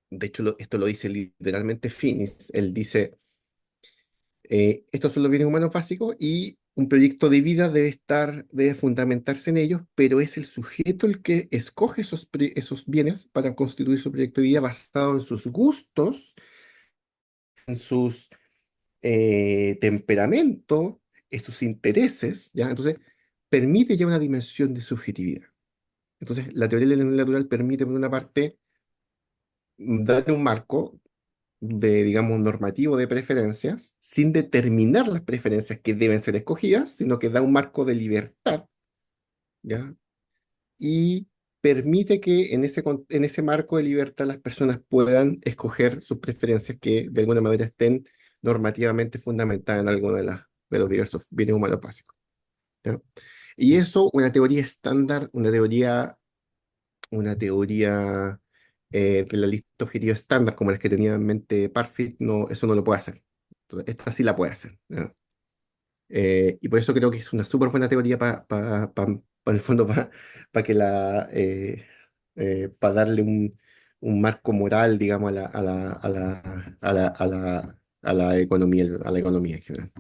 [SPEAKER 2] de hecho esto lo dice literalmente Finis, él dice, estos son los bienes humanos básicos y un proyecto de vida debe fundamentarse en ellos, pero es el sujeto el que escoge esos bienes para constituir su proyecto de vida basado en sus gustos, en sus temperamento, sus intereses, ¿ya? Entonces, permite ya una dimensión de subjetividad. Entonces, la teoría del lenguaje natural permite, por una parte, darle un marco de, digamos, normativo de preferencias, sin determinar las preferencias que deben ser escogidas, sino que da un marco de libertad, ¿ya? Y permite que en ese marco de libertad las personas puedan escoger sus preferencias que de alguna manera estén normativamente fundamentadas en alguno de los diversos bienes humanos básicos, ¿ya? Y eso, una teoría estándar, una teoría de la lista objetiva estándar, como las que tenía en mente Parfit, no, eso no lo puede hacer. Entonces, esta sí la puede hacer, ¿ya? Y por eso creo que es una súper buena teoría en el fondo, para que para darle un marco moral, digamos, a la economía en general.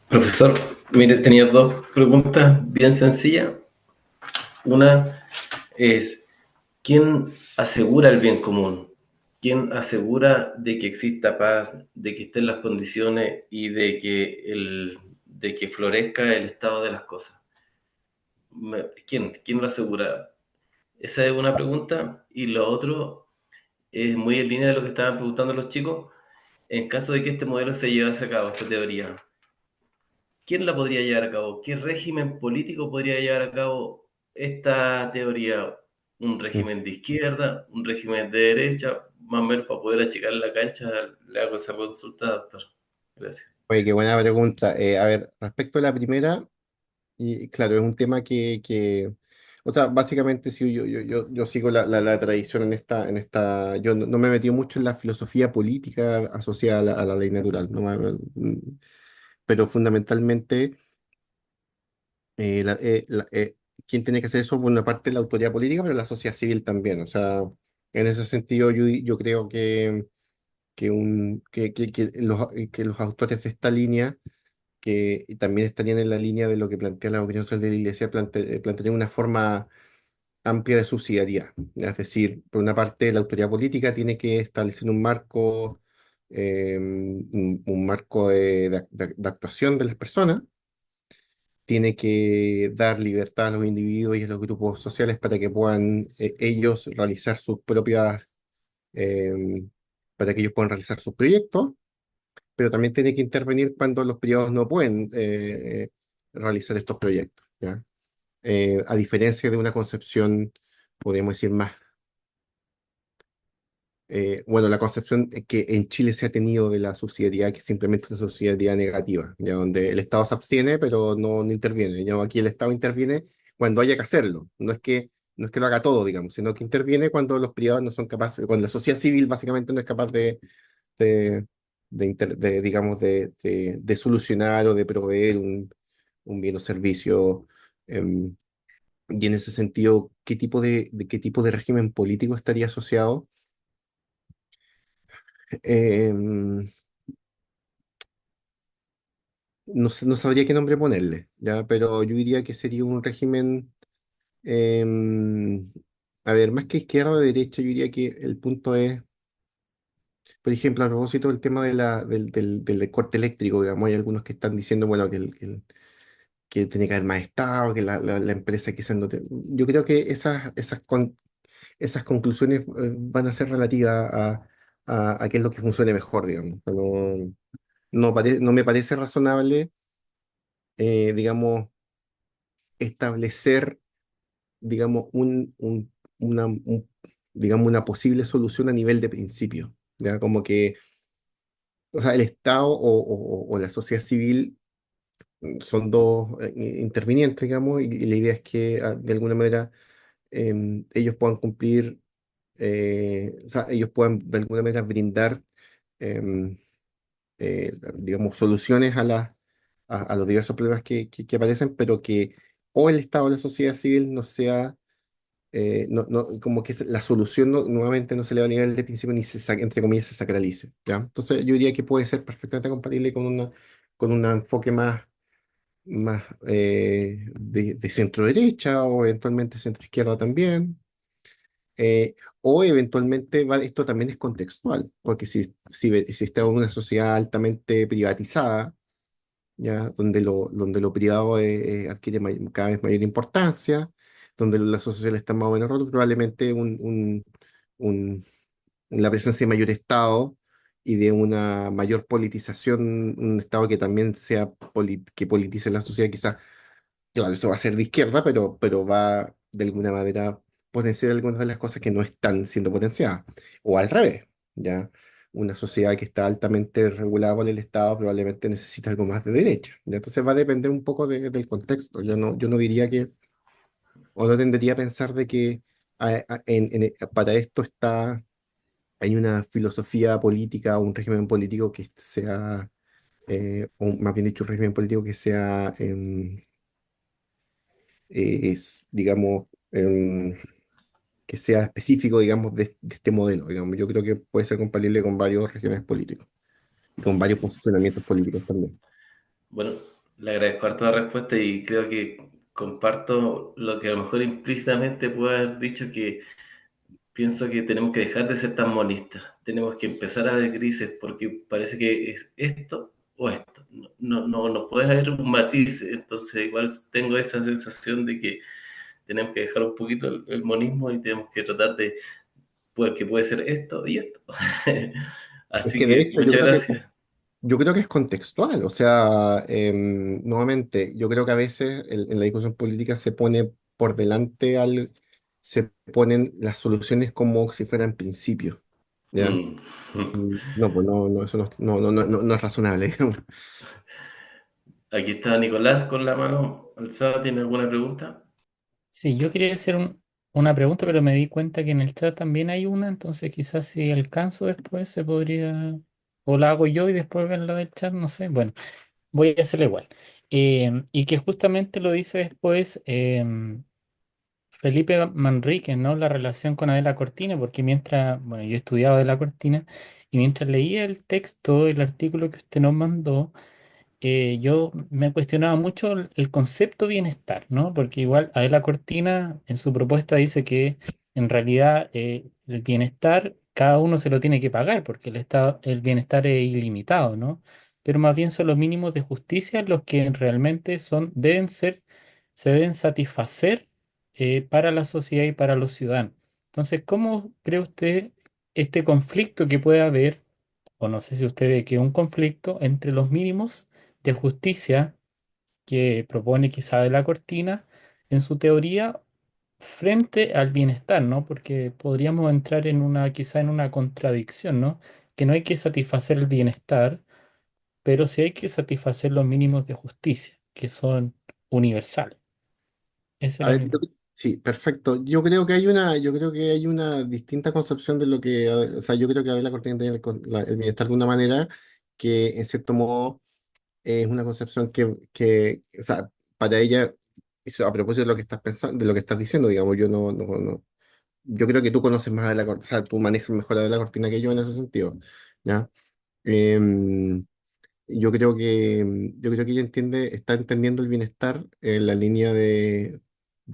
[SPEAKER 1] Profesor, mire, tenía dos preguntas bien sencillas. Una es, ¿quién asegura el bien común? ¿Quién asegura de que exista paz, de que estén las condiciones y de que florezca el estado de las cosas? ¿Quién lo asegura? Esa es una pregunta. Y lo otro es muy en línea de lo que estaban preguntando los chicos. En caso de que este modelo se llevase a cabo, esta teoría, ¿quién la podría llevar a cabo? ¿Qué régimen político podría llevar a cabo esta teoría? ¿Un
[SPEAKER 2] Mm.
[SPEAKER 1] régimen de izquierda? ¿Un régimen de derecha? Más o menos para poder achicar la cancha, le hago esa consulta, doctor. Gracias.
[SPEAKER 2] Oye, qué buena pregunta. A ver, respecto a la primera, y claro, es un tema o sea, básicamente sí, yo sigo la tradición yo no me he metido mucho en la filosofía política asociada a la ley natural, ¿no? Pero fundamentalmente, quien tiene que hacer eso, por una parte, la autoridad política, pero la sociedad civil también. O sea, en ese sentido, yo creo que los autores de esta línea que también estarían en la línea de lo que plantea la opinión social de la Iglesia, plantearían una forma amplia de subsidiariedad. Es decir, por una parte, la autoridad política tiene que establecer un marco de actuación de las personas, tiene que dar libertad a los individuos y a los grupos sociales para que puedan ellos realizar sus propias, em, para que ellos puedan realizar sus proyectos, pero también tiene que intervenir cuando los privados no pueden realizar estos proyectos, ¿ya? A diferencia de una concepción, podemos decir, bueno, la concepción que en Chile se ha tenido de la subsidiariedad, que es simplemente una subsidiariedad negativa, ya donde el Estado se abstiene, pero no interviene. Ya aquí el Estado interviene cuando haya que hacerlo. No es que lo haga todo, digamos, sino que interviene cuando los privados no son capaces, cuando la sociedad civil básicamente no es capaz de, digamos, de solucionar o de proveer un bien o servicio. em, y en ese sentido, ¿qué tipo de régimen político estaría asociado? Em, no sabría qué nombre ponerle, ¿ya? Pero yo diría que sería un régimen, em, a ver, más que izquierda o derecha, yo diría que el punto es, por ejemplo, a propósito del tema del corte eléctrico, digamos, hay algunos que están diciendo, bueno, que tiene que haber más Estado, que la empresa quizás no Yo creo que esas conclusiones van a ser relativas a qué es lo que funcione mejor, digamos. No me parece razonable, digamos, establecer, digamos, digamos, una posible solución a nivel de principio. ¿Ya? Como que, o sea, el Estado o la sociedad civil son dos intervinientes, digamos, y la idea es que de alguna manera ellos puedan cumplir, o sea, ellos puedan de alguna manera brindar, em, digamos, soluciones a los diversos problemas que aparecen, pero que o el Estado o la sociedad civil no sea, como que la solución nuevamente no se le va a nivel de principio ni entre comillas, se sacralice, ¿ya? Entonces yo diría que puede ser perfectamente compatible con un enfoque más de centro derecha o eventualmente centro izquierda también. O eventualmente esto también es contextual, porque si está en una sociedad altamente privatizada, ¿ya? Donde lo privado adquiere cada vez mayor importancia, donde los lazos sociales están más o menos rotos, probablemente un- la presencia de mayor Estado y de una mayor politización, un Estado que también sea que politice la sociedad, quizás, claro, eso va a ser de izquierda, pero va de alguna manera potenciar algunas de las cosas que no están siendo potenciadas, o al revés, ¿ya? Una sociedad que está altamente regulada por el Estado probablemente necesita algo más de derecha, ¿ya? Entonces va a depender un poco del contexto. Yo no diría que, o no tendería a pensar de que para esto hay una filosofía política o un régimen político que sea, o más bien dicho, un régimen político que sea, digamos, que sea específico, digamos, de este modelo, digamos. Yo creo que puede ser compatible con varios regímenes políticos y con varios posicionamientos políticos también.
[SPEAKER 1] Bueno, le agradezco harto la respuesta y creo que comparto lo que a lo mejor implícitamente puede haber dicho, que pienso que tenemos que dejar de ser tan monistas. Tenemos que empezar a ver grises porque parece que es esto o esto. No puede haber un matiz. Entonces igual tengo esa sensación de que tenemos que dejar un poquito el monismo y tenemos que tratar de, porque puede ser esto y esto.
[SPEAKER 2] Es
[SPEAKER 1] Así
[SPEAKER 2] que de
[SPEAKER 1] que
[SPEAKER 2] hecho
[SPEAKER 1] muchas gracias.
[SPEAKER 2] yo creo que es contextual, o sea, nuevamente, yo creo que a veces en la discusión política se pone por delante se ponen las soluciones como si fueran principios, ¿ya?
[SPEAKER 1] Mm.
[SPEAKER 2] No, pues eso no es razonable.
[SPEAKER 1] Aquí está Nicolás con la mano alzada. ¿Tiene alguna pregunta?
[SPEAKER 3] Sí, yo quería hacer una pregunta, pero me di cuenta que en el chat también hay una, entonces quizás si alcanzo después se podría, o la hago yo y después ver la del chat, no sé. Bueno, voy a hacerla igual. Y que justamente lo dice después Felipe Manrique, ¿no? La relación con Adela Cortina, porque mientras, bueno, yo estudiaba Adela Cortina y mientras leía el texto, el artículo que usted nos mandó, yo me cuestionaba mucho el concepto bienestar, ¿no? Porque igual Adela Cortina en su propuesta dice que en realidad el bienestar cada uno se lo tiene que pagar porque el bienestar es ilimitado, ¿no? Pero más bien son los mínimos de justicia los que realmente se deben satisfacer para la sociedad y para los ciudadanos. Entonces, ¿cómo cree usted este conflicto que puede haber, o no sé si usted ve que un conflicto entre los mínimos de justicia que propone quizá de la Cortina en su teoría frente al bienestar, ¿no? Porque podríamos entrar en quizá en una contradicción, ¿no? Que no hay que satisfacer el bienestar, pero sí hay que satisfacer los mínimos de justicia, que son universales. Esa
[SPEAKER 2] A
[SPEAKER 3] era
[SPEAKER 2] ver,
[SPEAKER 3] mi...
[SPEAKER 2] sí, perfecto. Yo creo que hay una distinta concepción de lo que, o sea, yo creo que Adela Cortina tiene el bienestar de una manera que, en cierto modo, es una concepción o sea, para ella, a propósito de lo que estás pensando, de lo que estás diciendo, digamos, yo creo que tú conoces más de la Cortina, o sea, tú manejas mejor de la Cortina que yo en ese sentido, ¿ya? Em, yo creo que ella está entendiendo el bienestar en la línea de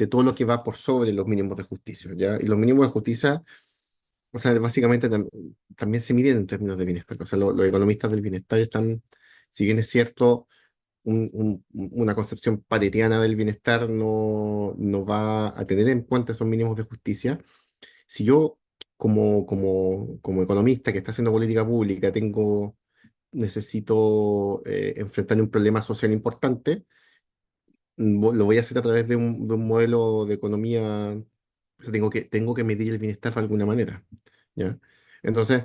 [SPEAKER 2] todo lo que va por sobre los mínimos de justicia, ¿ya? Y los mínimos de justicia, o sea, básicamente también se miden en términos de bienestar. O sea, los economistas del bienestar están, si bien es cierto, una concepción paretiana del bienestar no va a tener en cuenta esos mínimos de justicia. Si yo, como economista que está haciendo política pública, necesito enfrentar un problema social importante, lo voy a hacer a través de un modelo de economía, o sea, tengo que medir el bienestar de alguna manera, ¿ya? Entonces,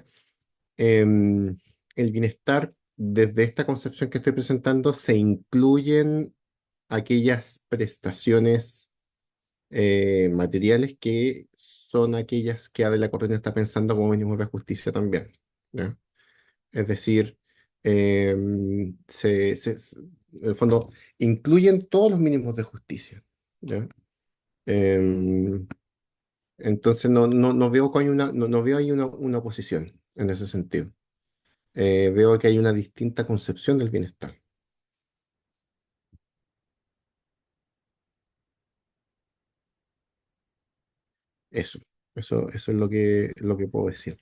[SPEAKER 2] em, el bienestar, desde esta concepción que estoy presentando, se incluyen aquellas prestaciones materiales que son aquellas que Adela Cortina está pensando como mínimos de justicia también, ¿ya? Es decir, en el fondo incluyen todos los mínimos de justicia, ¿ya? Em, entonces no veo que hay no veo ahí una oposición en ese sentido. Veo que hay una distinta concepción del bienestar. Eso. Eso es lo que puedo decir.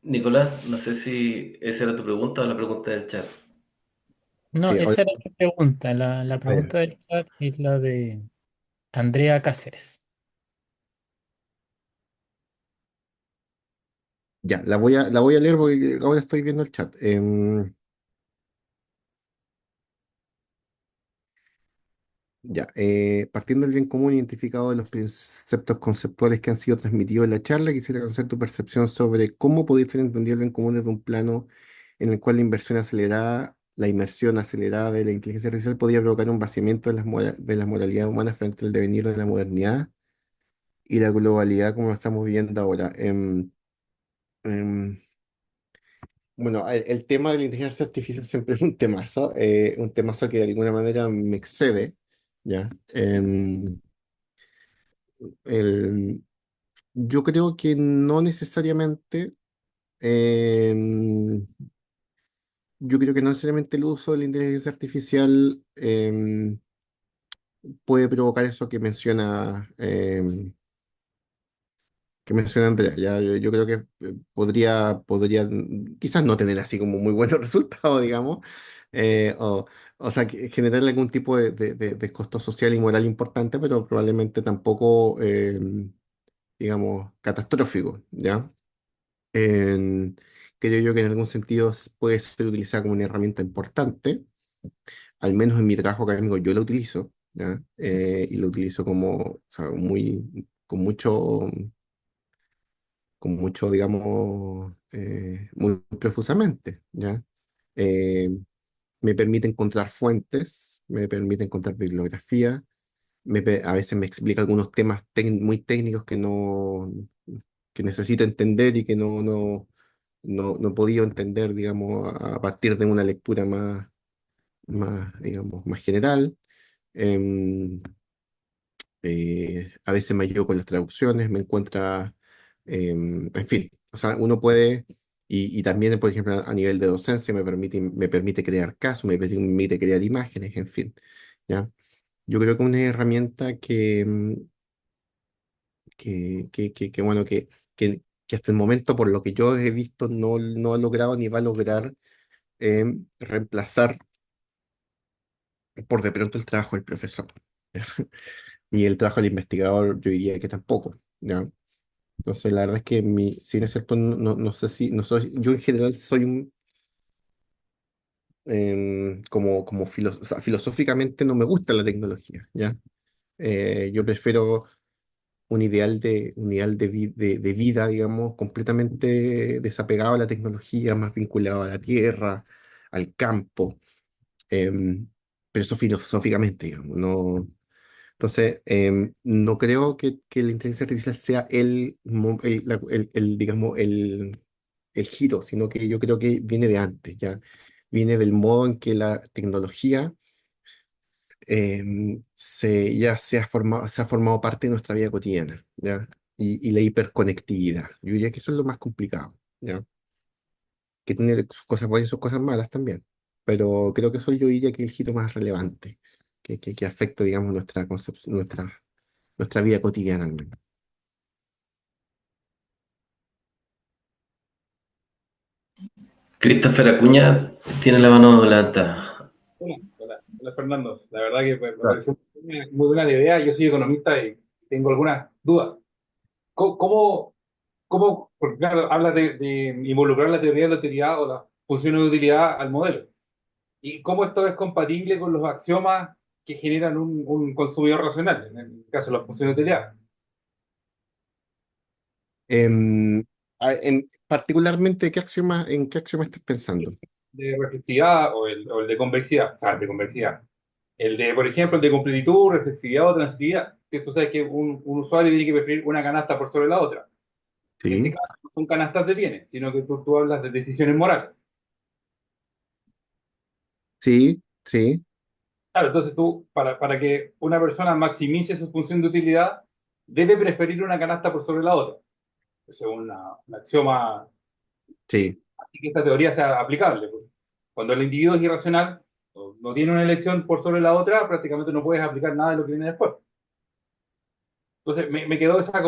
[SPEAKER 1] Nicolás, no sé si esa era tu pregunta o la pregunta del chat.
[SPEAKER 3] No,
[SPEAKER 2] Sí,
[SPEAKER 3] esa era la pregunta. La
[SPEAKER 2] ah, ya.
[SPEAKER 3] pregunta del chat es la de Andrea Cáceres.
[SPEAKER 2] Ya, la voy a leer porque ahora estoy viendo el chat. Ya, partiendo del bien común identificado de los preceptos conceptuales que han sido transmitidos en la charla, quisiera conocer tu percepción sobre cómo podría ser entendido el bien común desde un plano en el cual la inmersión acelerada de la inteligencia artificial podría provocar un vaciamiento de de las moralidades humanas frente al devenir de la modernidad y la globalidad como lo estamos viviendo ahora. Em, bueno, el tema de la inteligencia artificial siempre es un temazo que de alguna manera me excede, ¿ya? El- yo creo que no necesariamente, yo creo que no necesariamente el uso de la inteligencia artificial puede provocar eso que menciona Andrea. Ya, yo creo que podría quizás no tener así como muy buenos resultados, digamos, eh, o, o sea, que generar algún tipo de costo social y moral importante, pero probablemente tampoco, digamos, catastrófico, ¿ya? En- Creo yo que en algún sentido puede ser utilizada como una herramienta importante, al menos en mi trabajo académico yo la utilizo, ¿ya? Y lo utilizo como, o sea, con mucho, digamos, muy profusamente, ¿ya? Eh, Me permite encontrar fuentes, me permite encontrar bibliografía, a veces me explica algunos temas muy técnicos que necesito entender y que no he podido entender, digamos, a partir de una lectura digamos, más general. Em, a veces me ayudo con las traducciones, me encuentra, en fin, o sea, uno puede, y también, por ejemplo, a nivel de docencia me permite crear casos, me permite crear imágenes, en fin, ¿ya? Yo creo que una herramienta bueno, que hasta el momento, por lo que yo he visto, no ha logrado ni va a lograr reemplazar por de pronto el trabajo del profesor. Y el trabajo del investigador, yo diría que tampoco, ¿ya? Entonces, la verdad es que si bien es cierto, no sé si, no soy, yo en general soy o sea, filosóficamente no me gusta la tecnología, ¿ya? Yo prefiero un ideal de vida, digamos, completamente desapegado a la tecnología, más vinculado a la tierra, al campo, em, pero eso filosóficamente, digamos, no. Entonces, no creo que la inteligencia artificial sea digamos, el giro, sino que yo creo que viene de antes, ya. Viene del modo en que la tecnología ya se ha formado parte de nuestra vida cotidiana, ¿ya? Y la hiperconectividad. Yo diría que eso es lo más complicado, ¿ya? Que tiene sus cosas buenas y sus cosas malas también. Pero creo que eso yo diría que es el giro más relevante, que afecta, digamos, nuestra concepción, nuestra vida cotidiana al menos.
[SPEAKER 1] Christopher Acuña tiene la mano levantada.
[SPEAKER 7] Hola, hola, hola, Fernando. La verdad que me
[SPEAKER 2] Claro.
[SPEAKER 7] pareció muy buena la idea. Yo soy economista y tengo algunas dudas. ¿Cómo, cómo, porque claro, hablas de involucrar la teoría de la utilidad o las funciones de utilidad al modelo? ¿Y cómo esto es compatible con los axiomas que generan un consumidor racional, en el caso de las funciones de utilidad?
[SPEAKER 2] Em, Particularmente, ¿en qué axioma estás pensando?
[SPEAKER 7] De reflexividad o el de convexidad, o sea, el de convexidad. El de, por ejemplo, el de completitud, reflexividad o transitividad. Que tú sabes que un usuario tiene que preferir una canasta por sobre la otra. En este
[SPEAKER 2] Sí,
[SPEAKER 7] caso no son canastas de bienes, sino que tú hablas de decisiones morales.
[SPEAKER 2] sí, sí,
[SPEAKER 7] Claro, entonces tú, para que una persona maximice su función de utilidad, debe preferir una canasta por sobre la otra. Eso es un axioma,
[SPEAKER 2] sí,
[SPEAKER 7] así que esta teoría sea aplicable. Pues. Cuando el individuo es irracional, no tiene una elección por sobre la otra, prácticamente no puedes aplicar nada de lo que viene después. Entonces me quedó esa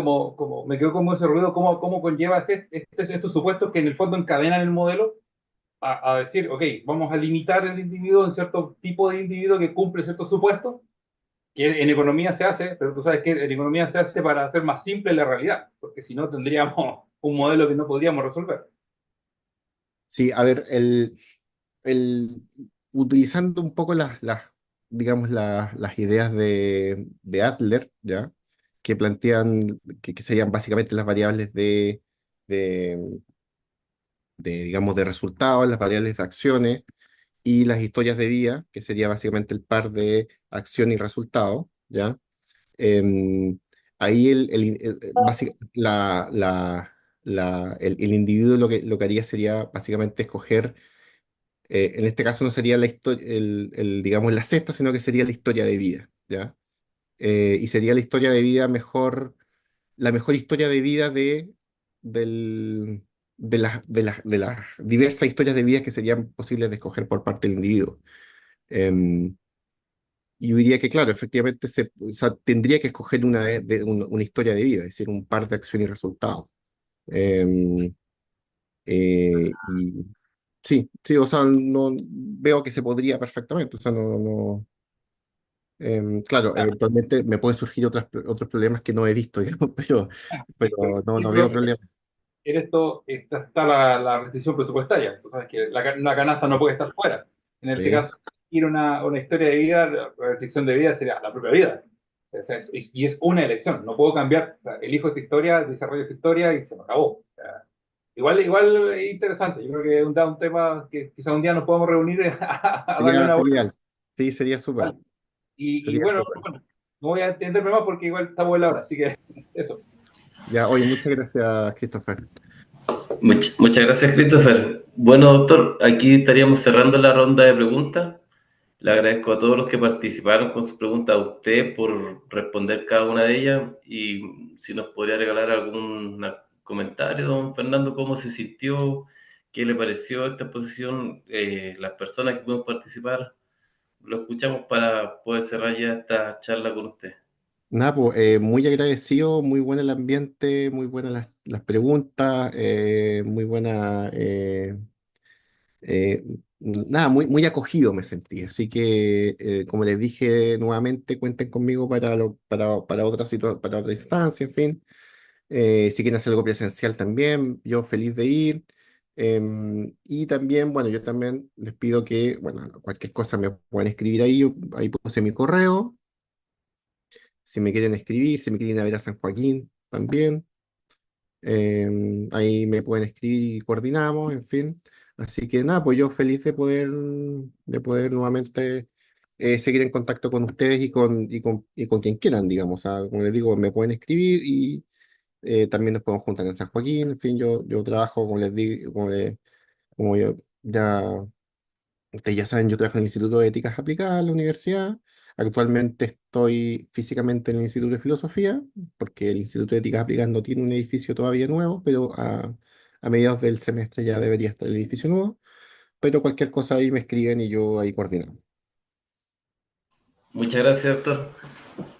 [SPEAKER 7] me quedó como ese ruido, cómo conlleva estos supuestos que en el fondo encadenan el modelo a decir, ok, vamos a limitar el individuo en cierto tipo de individuo que cumple ciertos supuestos, que en economía se hace, pero tú sabes que en economía se hace para hacer más simple la realidad, porque si no tendríamos un modelo que no podríamos resolver.
[SPEAKER 2] Sí, a ver, el, utilizando un poco digamos, las ideas de Adler, ¿ya? Que plantean que serían básicamente las variables de, digamos, de resultados, las variables de acciones y las historias de vida, que sería básicamente el par de acción y resultado, ¿ya? Em, Ahí el individuo lo que haría sería básicamente escoger, en este caso no sería la historia, digamos, la cesta, sino que sería la historia de vida, ¿ya? Y sería la historia de vida mejor, la mejor historia de vida del, de las diversas historias de vida que serían posibles de escoger por parte del individuo. Em, yo diría que, claro, efectivamente o sea, tendría que escoger una historia de vida, es decir, un par de acción y resultado. Em, y sí, sí, o sea, no, veo que se podría perfectamente, o sea, claro, eventualmente me pueden surgir otros problemas que no he visto, digamos, pero no veo problema.
[SPEAKER 7] En esto está la restricción presupuestaria. Tú sabes que la canasta no puede estar fuera. En este
[SPEAKER 2] Sí,
[SPEAKER 7] caso, ir una historia de vida, la restricción de vida sería la propia vida. O sea, y es una elección, no puedo cambiar. O sea, elijo esta historia, desarrollo esta historia y se me acabó. O sea, igual es interesante. Yo creo que es un tema que quizá un día nos podamos reunir a darle
[SPEAKER 2] sería,
[SPEAKER 7] una
[SPEAKER 2] sería
[SPEAKER 7] vuelta.
[SPEAKER 2] ideal. Sí, sería súper,
[SPEAKER 7] Y
[SPEAKER 2] sería
[SPEAKER 7] bueno,
[SPEAKER 2] súper.
[SPEAKER 7] bueno, no voy a entenderme más porque igual está buena la hora. Así que eso.
[SPEAKER 2] Ya, oye, muchas gracias, Christopher.
[SPEAKER 1] Muchas gracias, Christopher. Bueno, doctor, aquí estaríamos cerrando la ronda de preguntas. Le agradezco a todos los que participaron con sus preguntas, a usted por responder cada una de ellas y si nos podría regalar algún comentario, don Fernando, cómo se sintió, qué le pareció esta exposición, las personas que pudimos participar. Lo escuchamos para poder cerrar ya esta charla con usted.
[SPEAKER 2] Nada, pues, muy agradecido, muy bueno el ambiente, muy buenas las preguntas, muy buena, nada, muy acogido me sentí. Así que, como les dije nuevamente, cuenten conmigo para para otra instancia, en fin. Si quieren hacer algo presencial también, yo feliz de ir. Y también, bueno, yo también les pido que, bueno, cualquier cosa me puedan escribir ahí, ahí puse mi correo. Si me quieren escribir, si me quieren ir a ver a San Joaquín también, ahí me pueden escribir y coordinamos, en fin. Así que nada, pues yo feliz de poder nuevamente seguir en contacto con ustedes y con quien quieran, digamos. O sea, como les digo, me pueden escribir y también nos podemos juntar en San Joaquín. En fin, yo trabajo, como les digo, como yo ya ustedes ya saben, yo trabajo en el Instituto de Éticas Aplicadas en la universidad. Actualmente estoy físicamente en el Instituto de Filosofía, porque el Instituto de Éticas Aplicadas no tiene un edificio todavía nuevo, pero a mediados del semestre ya debería estar el edificio nuevo. Pero cualquier cosa ahí me escriben y yo ahí coordinamos.
[SPEAKER 1] Muchas gracias, doctor.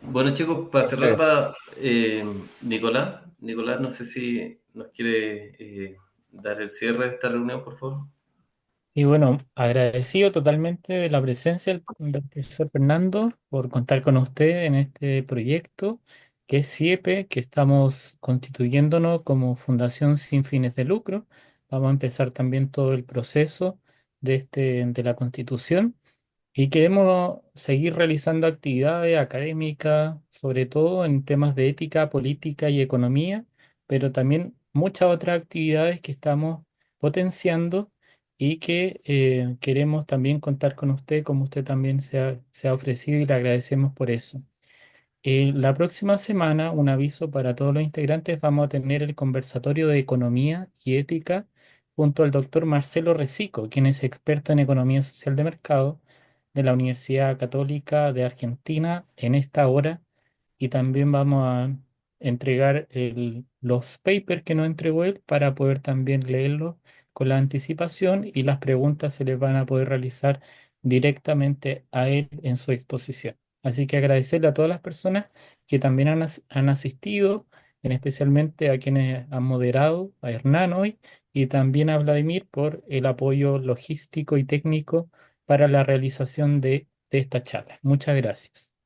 [SPEAKER 1] Bueno, chicos, para
[SPEAKER 2] A
[SPEAKER 1] cerrar
[SPEAKER 2] ustedes.
[SPEAKER 1] va Nicolás. Nicolás, no sé si nos quiere dar el cierre de esta reunión, por favor.
[SPEAKER 3] Y bueno, agradecido totalmente de la presencia del profesor Fernando por contar con usted en este proyecto que es CIEPE, que estamos constituyéndonos como fundación sin fines de lucro. Vamos a empezar también todo el proceso de la constitución. Y queremos seguir realizando actividades académicas, sobre todo en temas de ética, política y economía, pero también muchas otras actividades que estamos potenciando y que queremos también contar con usted, como usted también se ha ofrecido y le agradecemos por eso. La próxima semana, un aviso para todos los integrantes, vamos a tener el conversatorio de economía y ética junto al doctor Marcelo Recico, quien es experto en economía social de mercado de la Universidad Católica de Argentina en esta hora. Y también vamos a entregar los papers que nos entregó él para poder también leerlos con la anticipación y las preguntas se les van a poder realizar directamente a él en su exposición. Así que agradecerle a todas las personas que también han asistido, en especialmente a quienes han moderado, a Hernán hoy, y también a Vladimir por el apoyo logístico y técnico para la realización de esta charla. Muchas gracias.